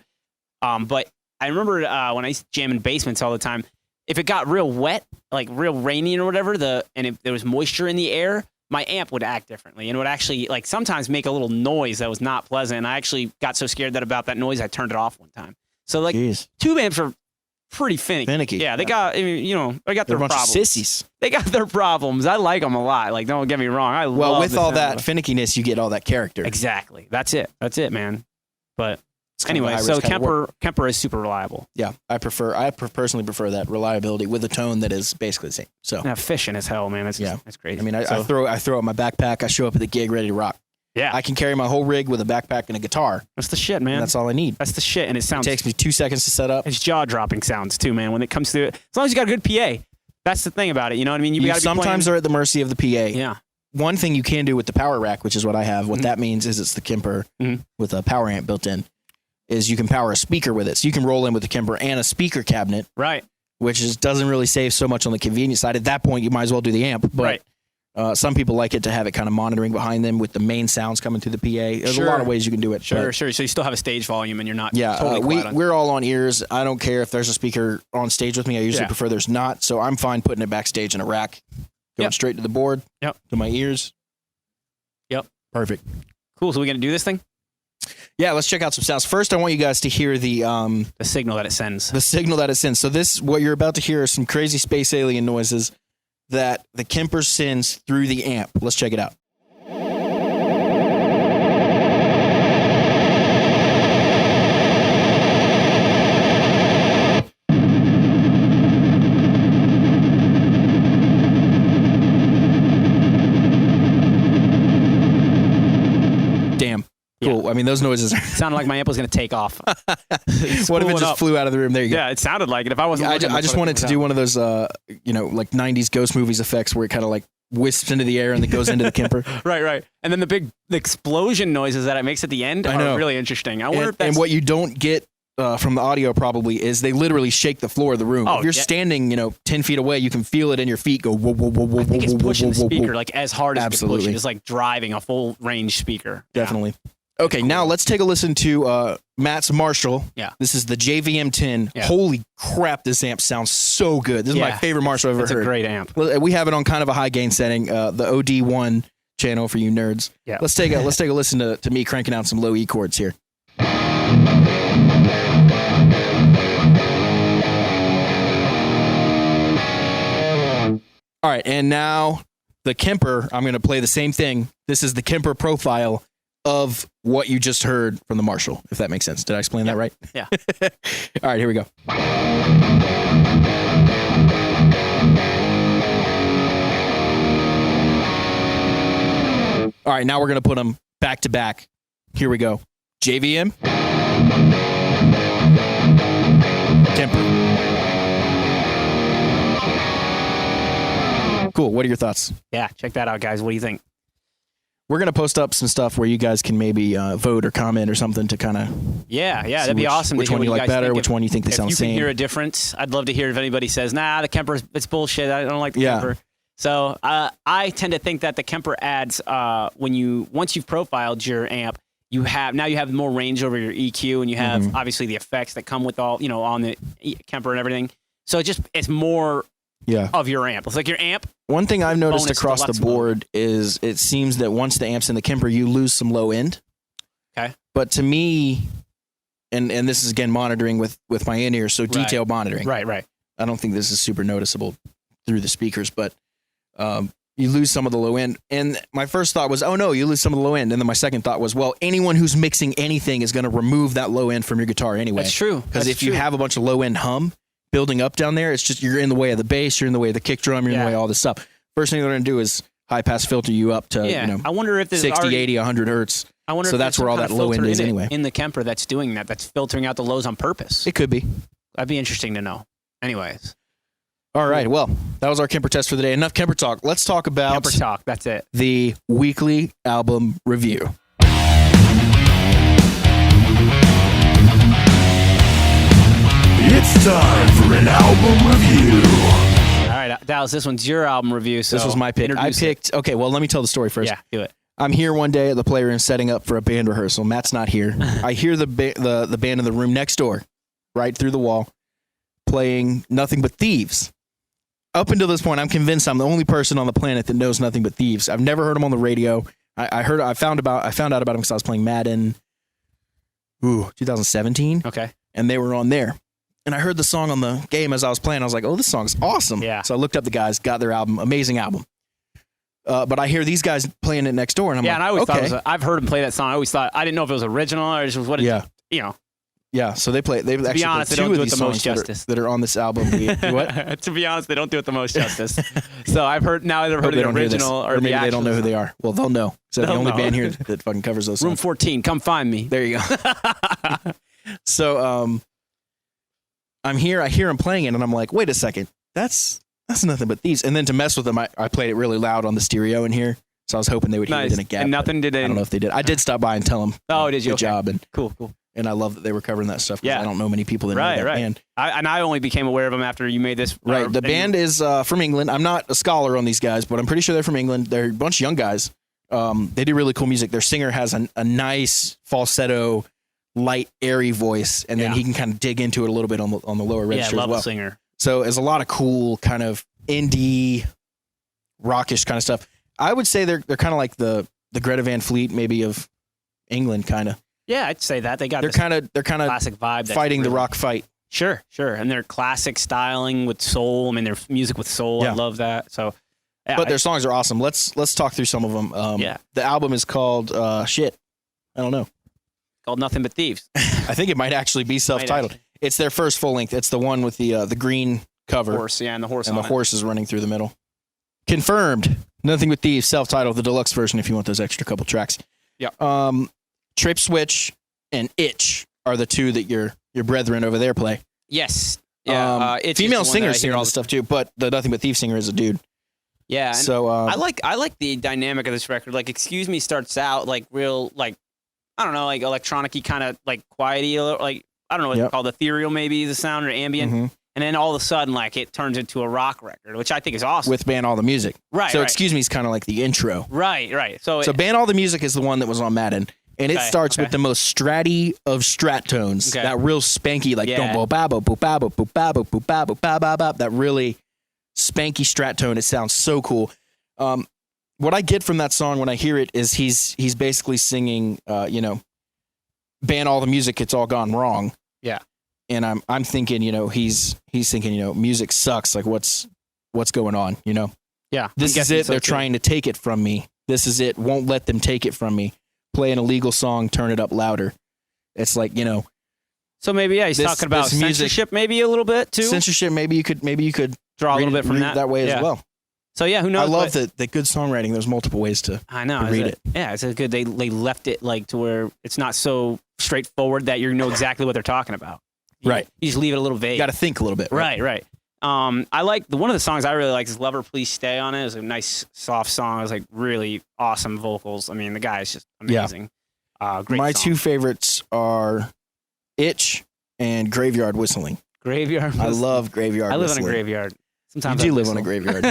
But I remember when I used to jam in basements all the time. If it got real wet, like real rainy or whatever, and if there was moisture in the air, my amp would act differently and would actually like sometimes make a little noise that was not pleasant. And I actually got so scared about that noise, I turned it off one time. So like tube amps are pretty finicky. Yeah, they got, they got their problems. Sissies. They got their problems. I like them a lot. Like, don't get me wrong. With all that finickiness, you get all that character. Exactly. That's it, man. But anyway, so Kemper is super reliable. Yeah, I personally prefer that reliability with a tone that is basically the same. So efficient as hell, man. That's crazy. I mean, I throw out my backpack. I show up at the gig ready to rock. Yeah, I can carry my whole rig with a backpack and a guitar. That's the shit, man. And that's all I need. That's the shit, and it takes me 2 seconds to set up. It's jaw-dropping sounds too, man. When it comes to it, as long as you got a good PA, that's the thing about it. You know what I mean? You sometimes are at the mercy of the PA. Yeah. One thing you can do with the power rack, which is what I have. What that means is it's the Kemper with a power amp built in. Is you can power a speaker with it. So you can roll in with the Kemper and a speaker cabinet. Right. Which doesn't really save so much on the convenience side. At that point, you might as well do the amp. But some people like it to have it kind of monitoring behind them with the main sounds coming through the PA. There's a lot of ways you can do it. Sure. So you still have a stage volume and you're not totally quiet. We're all on ears. I don't care if there's a speaker on stage with me. I usually prefer there's not. So I'm fine putting it backstage in a rack, going straight to the board, to my ears. Yep. Perfect. Cool. So we're going to do this thing? Yeah, let's check out some sounds. First, I want you guys to hear the signal that it sends. The signal that it sends. So what you're about to hear are some crazy space alien noises that the Kemper sends through the amp. Let's check it out. Damn. Cool. mean, those noises are... Sounded like my amp was going to take off. What if it just flew out of the room? There you go. Yeah, it sounded like it. If I wasn't I just wanted to do one of those, like 90s ghost movies effects where it kind of like wisps into the air and then goes into the Kemper. Right. And then the explosion noises that it makes at the end are really interesting. I wonder if that's... And what you don't get from the audio probably is they literally shake the floor of the room. If you're standing, 10 feet away, you can feel it in your feet go whoa, whoa, whoa, whoa, I think whoa, it's pushing the speaker whoa. like as hard as Absolutely. it can push it. It's like driving a full range speaker. Definitely. Yeah. Okay, now let's take a listen to Matt's Marshall. Yeah. This is the JVM10. Yeah. Holy crap, this amp sounds so good. This is my favorite Marshall I've ever heard. It's a great amp. We have it on kind of a high gain setting, the OD1 channel for you nerds. Yeah. Let's take a listen to me cranking out some low E chords here. All right, and now the Kemper, I'm going to play the same thing. This is the Kemper profile of what you just heard from the Marshall, if that makes sense. Did I explain that right? Yeah. All right, here we go. All right, now we're going to put them back to back. Here we go. JVM. Kemper. Cool. What are your thoughts? Yeah, check that out, guys. What do you think? We're going to post up some stuff where you guys can maybe vote or comment or something to kind of... Yeah, that'd be awesome. Which one you like better, which one you think they sound the same. If you can hear a difference, I'd love to hear if anybody says, nah, the Kemper, it's bullshit. I don't like the Kemper. So I tend to think that the Kemper adds, once you've profiled your amp, you have more range over your EQ, and you have obviously the effects that come with all, on the Kemper and everything. So it's more of your amp. It's like your amp. One thing I've noticed across the board is it seems that once the amp's in the Kemper, you lose some low end. Okay. But to me, and this is again monitoring with my in-ear, so detail monitoring. Right. I don't think this is super noticeable through the speakers, but you lose some of the low end. And my first thought was, oh no, you lose some of the low end. And then my second thought was, well, anyone who's mixing anything is going to remove that low end from your guitar anyway. That's true. Because if you have a bunch of low end hum building up down there, it's just you're in the way of the bass, you're in the way of the kick drum, you're in the way of all this stuff. First thing they're going to do is high pass filter you up to I wonder if 60, 80, 100 hertz. I wonder so if that's where all that low end is anyway. In the Kemper that's doing that, that's filtering out the lows on purpose. It could be. That'd be interesting to know. Anyways. All right. Well, that was our Kemper test for the day. Enough Kemper talk. Let's talk about Kemper talk. That's it. The weekly album review. It's time for an album review. All right, Dallas, this one's your album review. So this was my pick. I picked. Okay, well, let me tell the story first. Yeah, do it. I'm here one day at the Playroom setting up for a band rehearsal. Matt's not here. I hear the band in the room next door, right through the wall, playing Nothing But Thieves. Up until this point, I'm convinced I'm the only person on the planet that knows Nothing But Thieves. I've never heard them on the radio. I found out about them because I was playing Madden, 2017. Okay. And they were on there. And I heard the song on the game as I was playing. I was like, oh, this song's awesome. Yeah. So I looked up the guys, got their album, amazing album. But I hear these guys playing it next door, and I'm like, and I always okay. thought I've heard them play that song. I always thought, I didn't know if it was original or just what it, Yeah, so they play. They've actually honest, played they don't two do of it these the most songs justice. that are on this album. What? To be honest, they don't do it the most justice. So I've heard now. I've heard the original or maybe the they don't know who they are. Well, they'll know. So the They'll only know. band here that fucking covers those songs. Room 14, come find me. There you go. So I'm here. I hear him playing it, and I'm like, wait a second, that's Nothing But Thieves. And then to mess with them, I played it really loud on the stereo in here. So I was hoping they would hear it in a gap. And nothing did. I don't know if they did. I did stop by and tell them. Oh, did you? Good job. And cool. And I love that they were covering that stuff. Yeah. I don't know many people that know that band. I only became aware of them after you made this. Right. The band is from England. I'm not a scholar on these guys, but I'm pretty sure they're from England. They're a bunch of young guys. They do really cool music. Their singer has a nice falsetto, light, airy voice, and then he can kind of dig into it a little bit on the lower register as well. Singer. So there's a lot of cool kind of indie, rockish kind of stuff. I would say they're kind of like the Greta Van Fleet maybe of England, kind of. Yeah, I'd say that they're kind of classic vibe, fighting the rock fight. Sure, and their classic styling with soul. I mean, their music with soul. Yeah. I love that. So, yeah, but their songs are awesome. Let's talk through some of them. The album is called shit. I don't know. Called Nothing But Thieves. I think it might actually be self-titled. It's their first full length. It's the one with the green cover. Horse, and the horse. And the horse is running through the middle. Confirmed. Nothing But Thieves, self-titled, the deluxe version if you want those extra couple tracks. Yeah. Trip Switch and Itch are the two that your brethren over there play. Yes. Yeah. Female singers sing all the stuff too, but the Nothing But Thieves singer is a dude. Yeah. So I like the dynamic of this record. Like, Excuse Me starts out like real, like, I don't know, like electronic-y kind of like quiety, like, I don't know what it's called, ethereal maybe the sound or ambient. Mm-hmm. And then all of a sudden, like, it turns into a rock record, which I think is awesome. With Ban All the Music. Right. So Excuse Me is kind of like the intro. Right. So Ban All the Music is the one that was on Madden. And it starts with the most stratty of strat tones. Okay. That real spanky, like, that really spanky strat tone. It sounds so cool. What I get from that song when I hear it is he's basically singing, ban all the music, it's all gone wrong. Yeah. And I'm thinking, he's thinking, music sucks. Like, what's going on, Yeah. This is it. They're trying to take it from me. This is it. Won't let them take it from me. Play an illegal song, turn it up louder. It's like, So maybe, he's talking about censorship maybe a little bit too. Censorship, maybe you could draw a little bit from that way as well. So who knows? I love that good songwriting. There's multiple ways to read it. Yeah, it's a good. They left it like to where it's not so straightforward that you know exactly what they're talking about. Right. You just leave it a little vague. You got to think a little bit. Right. I like one of the songs I really like is "Lover Please Stay" on it. It's a nice soft song. It's like really awesome vocals. I mean, the guy is just amazing. Yeah. Great. My song. two favorites are "Itch" and "Graveyard Whistling." Graveyard. Whistling. I love Graveyard. I live Whistling. on a graveyard. Sometimes you do live on a graveyard.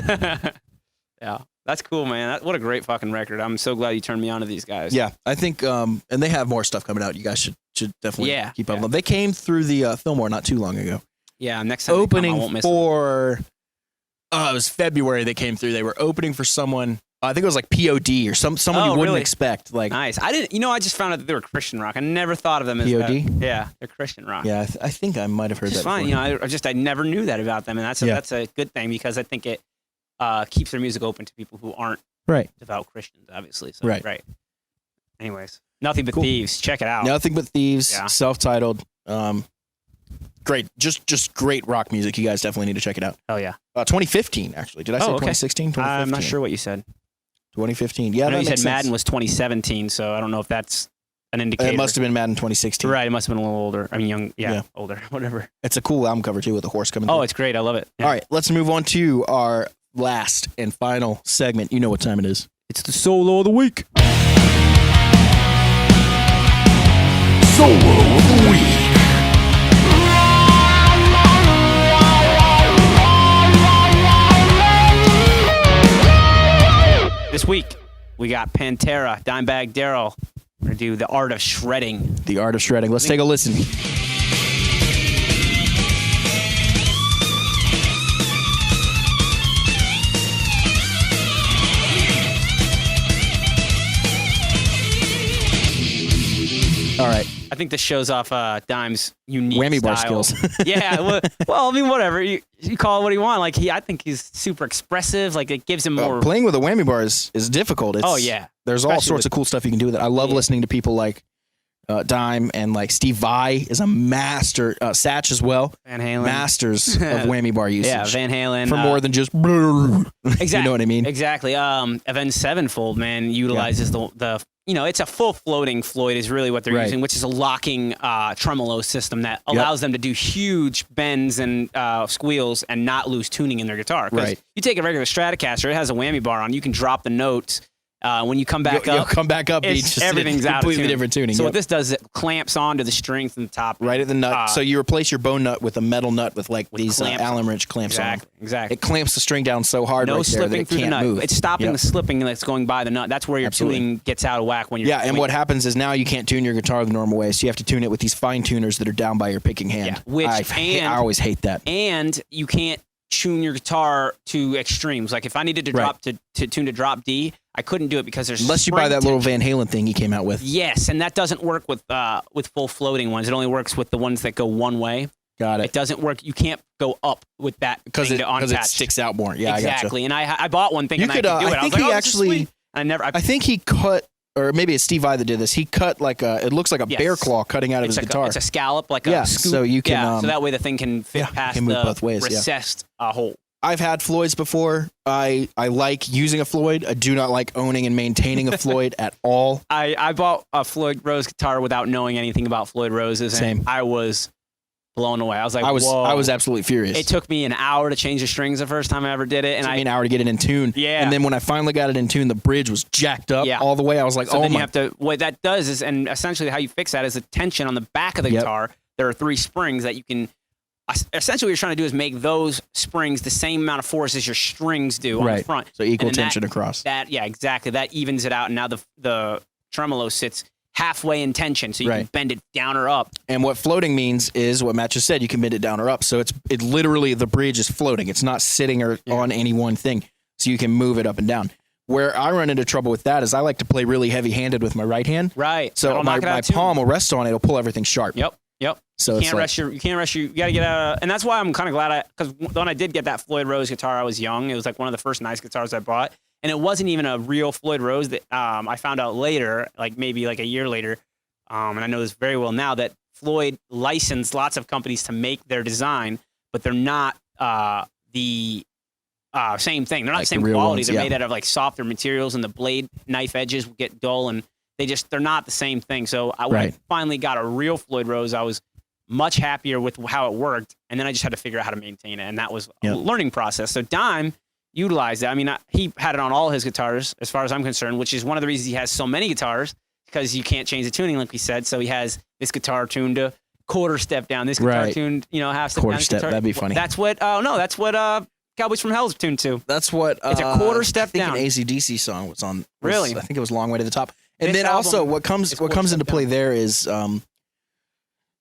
Yeah, that's cool, man. What a great fucking record. I'm so glad you turned me on to these guys. Yeah, I think, and they have more stuff coming out. You guys should definitely keep up with them. They came through the Fillmore not too long ago. Yeah, next time opening I won't miss for, it was February they came through. They were opening for someone, I think it was like POD or someone you wouldn't expect. Like, nice. I didn't, I just found out that they were Christian rock. I never thought of them as POD. Yeah, they're Christian rock. Yeah, I think I might have heard that. It's fine. I never knew that about them, and that's a good thing because I think it keeps their music open to people who aren't devout Christians, obviously. So, right. Anyways, Nothing But Thieves. Check it out. Nothing But Thieves. Yeah. Self-titled. Great. Just great rock music. You guys definitely need to check it out. Oh yeah. 2015 actually. Did I say 2016? 2015? I'm not sure what you said. 2015. Yeah, I know you said Madden was 2017, so I don't know if that's an indicator. It must have been Madden 2016. Right. It must have been a little older. I mean, young. Yeah. Older. Whatever. It's a cool album cover too with a horse coming through. Oh, it's great. I love it. Yeah. All right. Let's move on to our last and final segment. You know what time it is. It's the Solo of the Week. Solo of the Week. This week, we got Pantera, Dimebag Darrell. We're going to do The Art of Shredding. The Art of Shredding. Let's take a listen. All right. I think this shows off Dime's unique whammy style. bar skills. Yeah, well, I mean, whatever. You call it what you want. Like, I think he's super expressive. Like, it gives him more... Playing with a whammy bar is difficult. There's all sorts of cool stuff you can do with it. I love listening to people like Dime and like Steve Vai is a master. Satch as well. Van Halen. Masters of whammy bar usage. Yeah, Van Halen. For more than just... Exactly. You know what I mean? Exactly. Avenged Sevenfold, man, utilizes the it's a full floating Floyd is really what they're using, which is a locking tremolo system that allows them to do huge bends and squeals and not lose tuning in their guitar. Right. You take a regular Stratocaster, it has a whammy bar on, you can drop the notes. When you come back up, everything's out of completely different tuning. So what this does is it clamps onto the strings in the top. Right at the nut. So you replace your bone nut with a metal nut with these Allen wrench clamps on. Exactly. It clamps the string down so hard no right there slipping that it through can't the nut. move. It's stopping the slipping that's going by the nut. That's where your tuning gets out of whack when you're and what happens is now you can't tune your guitar the normal way, so you have to tune it with these fine tuners that are down by your picking hand. I always hate that. And you can't tune your guitar to extremes. Like if I needed to drop to tune to drop D, I couldn't do it because there's unless you buy that little Van Halen thing he came out with. Yes, and that doesn't work with full floating ones. It only works with the ones that go one way. Got it. It doesn't work. You can't go up with that because it sticks out more. Yeah, exactly. And I bought one thinking I could do it. I think he actually. I think he cut. Or maybe it's Steve Vai that did this. He cut it looks like a bear claw cutting out of his guitar. It's a scallop, like a scoop. So you can. So that way the thing can fit past the recessed hole. I've had Floyds before. I like using a Floyd. I do not like owning and maintaining a Floyd at all. I bought a Floyd Rose guitar without knowing anything about Floyd Roses. Same. And I was blown away. I was like, I was absolutely furious. It took me an hour to change the strings the first time I ever did it. And took me an hour to get it in tune. Yeah. And then when I finally got it in tune, the bridge was jacked up all the way. I was like, so then you have to, what that does is, and essentially how you fix that is the tension on the back of the guitar. There are 3 springs that you can, essentially what you're trying to do is make those springs the same amount of force as your strings do on the front. So equal tension across. Yeah, exactly. That evens it out. And now the tremolo sits halfway in tension, so you can bend it down or up. And what floating means is what Matt just said. You can bend it down or up. So it literally, the bridge is floating. It's not sitting on any one thing. So you can move it up and down. Where I run into trouble with that is I like to play really heavy-handed with my right hand. Right. So my palm will rest on it. It'll pull everything sharp. Yep. So you can't rest you got to get out. And that's why I'm kind of glad because when I did get that Floyd Rose guitar, I was young. It was like one of the first nice guitars I bought. And it wasn't even a real Floyd Rose that I found out later, like maybe like a year later. And I know this very well now that Floyd licensed lots of companies to make their design, but they're not the same thing. They're not the same quality. They're made out of like softer materials, and the blade knife edges will get dull, and they're not the same thing. So when I finally got a real Floyd Rose, I was much happier with how it worked, and then I just had to figure out how to maintain it, and that was a learning process. So Dime utilized it. I mean, he had it on all his guitars, as far as I'm concerned, which is one of the reasons he has so many guitars, because you can't change the tuning, like we said. So he has this guitar tuned to quarter step down, this guitar tuned, half step quarter down. Step, that'd be funny. That's what. That's what Cowboys from Hell is tuned to. That's what. It's a quarter step down. I think an AC/DC song was on. Really? I think it was Long Way to the Top. And This then album also what comes into play there is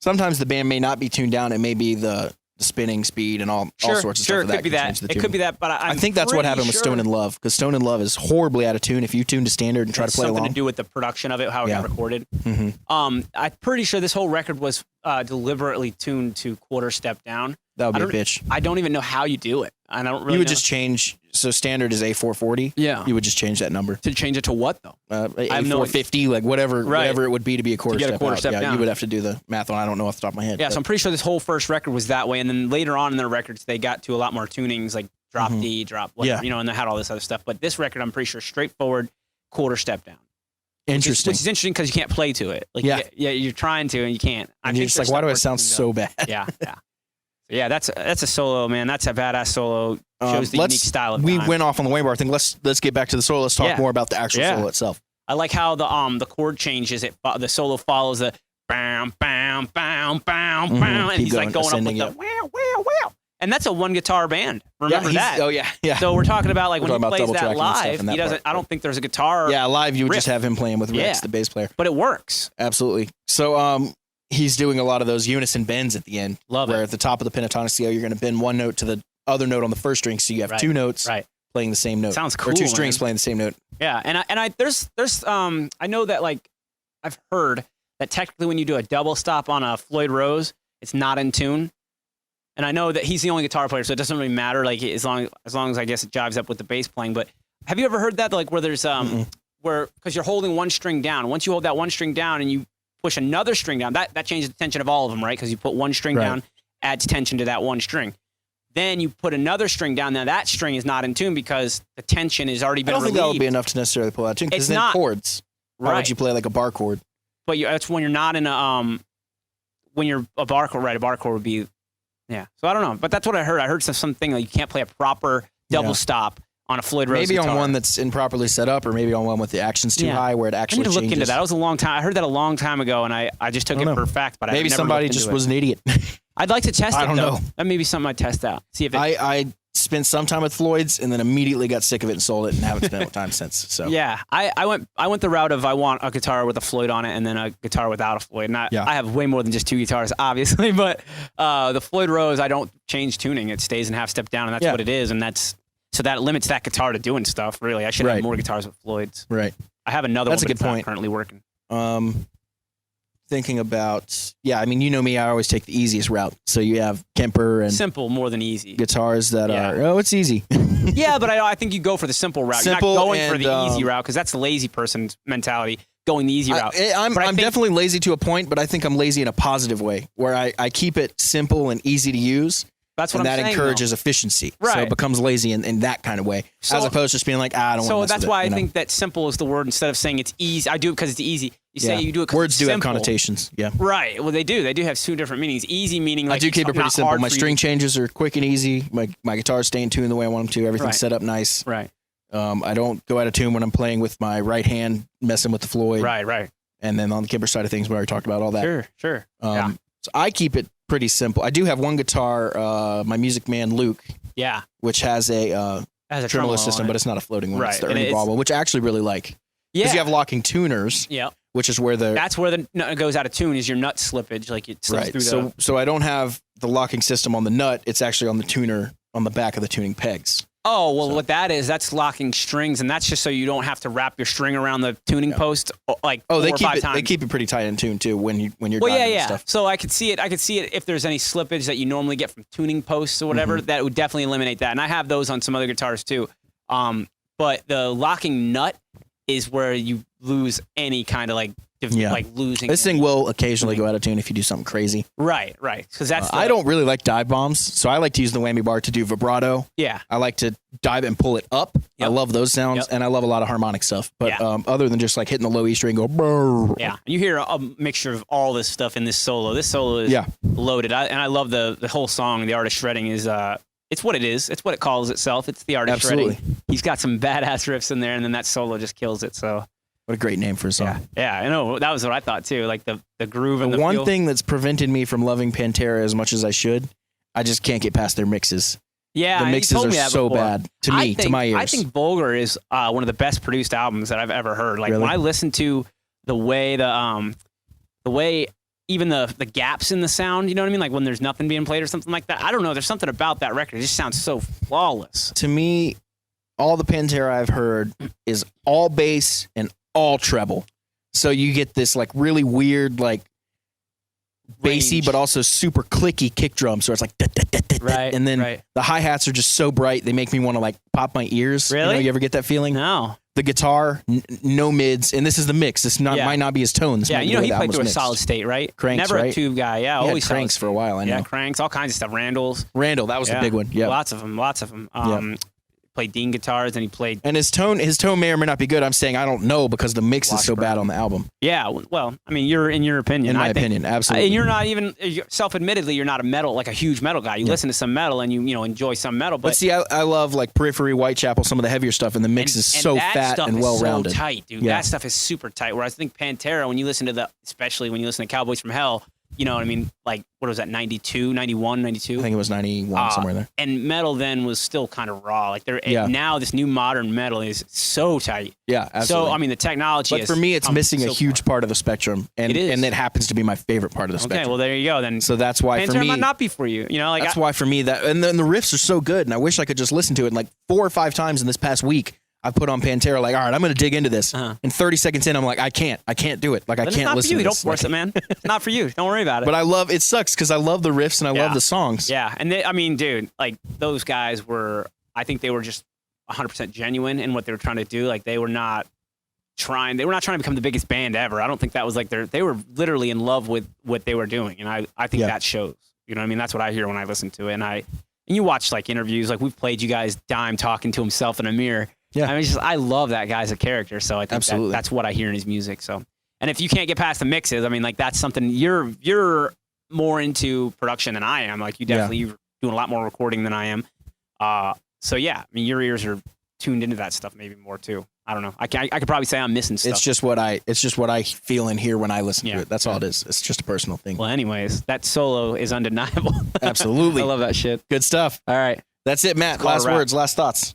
sometimes the band may not be tuned down. It may be the spinning speed and all sorts of stuff. It could be that. It could be that. But I think that's what happened with Stone in Love, because Stone in Love is horribly out of tune if you tune to standard and try to play along. Something to do with the production of it, how it got recorded. Mm-hmm. I'm pretty sure this whole record was deliberately tuned to quarter step down. That would be a bitch. I don't even know how you do it. I don't really. You would just change. So standard is A440. Yeah. You would just change that number. To change it to what though? A450, like whatever it would be to be a quarter step down. You would have to do the math on. I don't know off the top of my head. Yeah, so I'm pretty sure this whole first record was that way, and then later on in their records they got to a lot more tunings, like drop D, drop whatever, and they had all this other stuff. But this record, I'm pretty sure, straightforward quarter step down. Interesting. Which is interesting because you can't play to it. Like, you're trying to and you can't. And you're just like, why do I sound so bad? Yeah, that's a solo, man. That's a badass solo. Shows the unique style of We Dime. went off on the Wayne Bar thing. Let's get back to the solo. Let's talk more about the actual solo itself. I like how the chord changes. The solo follows the bam, bam, bam, bam, bam, and he's like going up with the wow, wow, wow. And that's a one guitar band. Remember that? Oh yeah. So we're talking about like when he plays that live, he doesn't. I don't think there's a guitar. Yeah, live you would just have him playing with Rex, the bass player. But it works. Absolutely. So he's doing a lot of those unison bends at the end. Love it. Where at the top of the pentatonic scale, you're going to bend one note to the other note on the first string, so you have two notes playing the same note. Sounds cool. Or two strings playing the same note. Yeah, and I there's I know that like I've heard that technically when you do a double stop on a Floyd Rose, it's not in tune. And I know that he's the only guitar player, so it doesn't really matter. Like as long as I guess it jives up with the bass playing. But have you ever heard that? Like where there's where because you're holding one string down. Once you hold that one string down and you push another string down, that changes the tension of all of them, right? Because you put one string down, adds tension to that one string. Then you put another string down. Now that string is not in tune because the tension has already been relieved. I don't think that would be enough to necessarily pull out tune because then chords. Why would you play like a bar chord? But that's when you're not in a when you're a bar chord, right? A bar chord would be So I don't know, but that's what I heard. I heard something like you can't play a proper double stop on a Floyd Rose maybe guitar. On one that's improperly set up, or maybe on one with the action's too high where it actually I need to changes. look into that. That was a long time. I heard that a long time ago, and I just took it for a fact. But maybe I never somebody just was an idiot. I'd like to test it. I don't know. That may be something I'd test out. See if I spent some time with Floyd's and then immediately got sick of it and sold it and haven't spent time since. So I went the route of I want a guitar with a Floyd on it and then a guitar without a Floyd. And I have way more than just two guitars, obviously, but the Floyd Rose I don't change tuning. It stays in half step down, and that's what it is, and so that limits that guitar to doing stuff. Really, I should have more guitars with Floyd's. Right. I have another that's one. That's a good point. Currently working. Thinking about, I mean, you know me, I always take the easiest route. So you have Kemper and simple more than easy guitars that are, it's easy. But I think you go for the simple route. You're not going for the easy route because that's the lazy person's mentality, going the easy route. I'm definitely lazy to a point, but I think I'm lazy in a positive way where I keep it simple and easy to use. That's what and I'm that saying, encourages efficiency. Right. So it becomes lazy in that kind of way, as opposed to just being like, I don't want to So mess that's with why it, I think that simple is the word instead of saying it's easy. I do it because it's easy. You say you do it because words it's do simple. have connotations. Yeah. Right. Well, they do. They do have two different meanings. Easy meaning like I do keep it pretty not simple. hard My for you string to- changes are quick and easy. My guitars stay in tune the way I want them to. Everything's Right. set up nice. Right. I don't go out of tune when I'm playing with my right hand, messing with the Floyd. Right. And then on the Kemper side of things, we already talked about all that. Sure. So I keep it pretty simple. I do have one guitar, my Music Man Luke, Yeah. which has a Has a tremolo system, but it's not a floating one. Right. It's the And Ernie it's- Ball one, which I actually really like. Yeah. Because you have locking tuners, Yeah. which is where the That's where the nut goes out of tune is your nut slippage. Like it slips right. through the. So I don't have the locking system on the nut. It's actually on the tuner on the back of the tuning pegs. Oh, well, what that is, that's locking strings, and that's just so you don't have to wrap your string around the tuning post like Oh, 4 they or keep 5 it. times. They keep it pretty tight in tune too when you're Well, diving and yeah. stuff. So I could see it. I could see it if there's any slippage that you normally get from tuning posts or whatever. Mm-hmm. That would definitely eliminate that. And I have those on some other guitars too. But the locking nut is where you lose any kind of like losing. This thing will occasionally go out of tune if you do something crazy. Right. Because that's I don't really like dive bombs, so I like to use the whammy bar to do vibrato. Yeah. I like to dive and pull it up. I Yep. love those sounds, Yep. and I love a lot of harmonic stuff. But Yeah. other than just like hitting the low E string, go brrr. Yeah, you hear a mixture of all this stuff in this solo. This solo is loaded, and I love the whole song. The Art of Shredding is it's what it is. It's what it calls itself. It's the Art of Absolutely. Shredding. He's got some badass riffs in there, and then that solo just kills it. So What a great name for a song. yeah, I know that was what I thought too. Like the groove and the one feel. thing that's prevented me from loving Pantera as much as I should, I just can't get past their mixes. Yeah, The you mixes told are me that so before. bad to me, to my ears. I think Vulgar is one of the best produced albums that I've ever heard. Like Really? when I listen to the way even the gaps in the sound, you know what I mean? Like when there's nothing being played or something like that. I don't know. There's something about that record. It just sounds so flawless. To me, all the Pantera I've heard is all bass and all treble. So you get this like really weird, like bassy, Range. but also super clicky kick drum. So it's like, da, da, da, da, da. Right, And then right. the hi-hats are just so bright. They make me want to like pop my ears. Really? You ever get that feeling? No. The guitar, no mids. And this is the mix. This Yeah. might not be his tone. This Yeah, might be you know the way he the played album's through a mixed. solid state, right? Cranks, Never a right? tube guy. Yeah, He had always solid Cranks state. for a while, I know. Yeah, Cranks, all kinds of stuff. Randall's. Randall, that was the big one. Yeah. Lots of them. Played Dean guitars and he played. And his tone may or may not be good. I'm saying I don't know because the mix is so bad on the album. Yeah, well, I mean, you're in your opinion. In my I think. opinion, absolutely. And you're not even self-admittedly, you're not a metal like a huge metal guy. You listen to some metal and you enjoy some metal, But see, I love like Periphery, Whitechapel, some of the heavier stuff, and the mix is so that fat stuff and is well-rounded. So tight, dude. Yeah. That stuff is super tight. Whereas I think Pantera, when you listen to especially when you listen to Cowboys from Hell, you know what I mean? Like, what was that, 92, 91, 92? I think it was 91, somewhere there. And metal then was still kind of raw. Like, now this new modern metal is so tight. Yeah, absolutely. So, I mean, the technology But for me, it's missing a huge part of the spectrum. And It is. And it happens to be my favorite part of the spectrum. Okay, well, there you go. Then So that's why for Pantera me, might not be for you. You know, like that's why for me and then the riffs are so good, and I wish I could just listen to it. And like 4 or 5 times in this past week, I put on Pantera. Like, all right, I'm going to dig into this. And 30 seconds in, I'm like, I can't do it. Like, I Then can't listen It's not for you. to Don't this. force it, man. It's not for you. Don't worry about it. But it sucks because I love the riffs and I love the songs. Yeah, and I mean, dude, like those guys I think they were just 100% genuine in what they were trying to do. Like they were not trying to become the biggest band ever. I don't think that was like they were literally in love with what they were doing, and I think that shows. You know what I mean? That's what I hear when I listen to it, and you watch like interviews, like we've played you guys Dime talking to himself in a mirror. Yeah. I mean, I love that guy as a character, so I think that's what I hear in his music. So, and if you can't get past the mixes, I mean, like that's something you're more into production than I am. Like you're doing a lot more recording than I am. So yeah, I mean, your ears are tuned into that stuff maybe more too. I don't know. I could probably say I'm missing stuff. It's just what I feel and hear when I listen to it. That's all it is. It's just a personal thing. Well, anyways, that solo is undeniable. Absolutely. I love that shit. Good stuff. All right. That's it, Matt. Last words, last thoughts.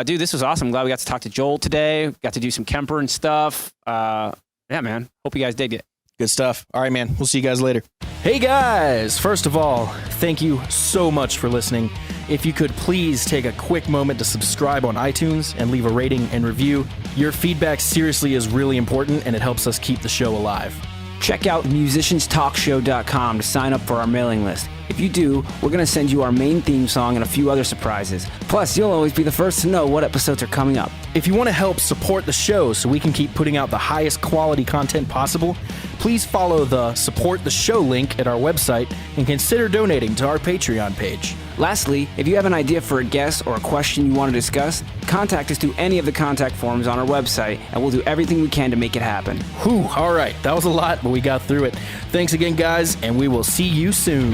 Dude, this was awesome. Glad we got to talk to Joel today. Got to do some Kemper and stuff. Yeah, man. Hope you guys dig it. Good stuff. All right, man. We'll see you guys later. Hey, guys. First of all, thank you so much for listening. If you could please take a quick moment to subscribe on iTunes and leave a rating and review. Your feedback seriously is really important, and it helps us keep the show alive. Check out musicianstalkshow.com to sign up for our mailing list. If you do, we're going to send you our main theme song and a few other surprises. Plus, you'll always be the first to know what episodes are coming up. If you want to help support the show so we can keep putting out the highest quality content possible, please follow the Support the Show link at our website and consider donating to our Patreon page. Lastly, if you have an idea for a guest or a question you want to discuss, contact us through any of the contact forms on our website, and we'll do everything we can to make it happen. Whew, all right. That was a lot, but we got through it. Thanks again, guys, and we will see you soon.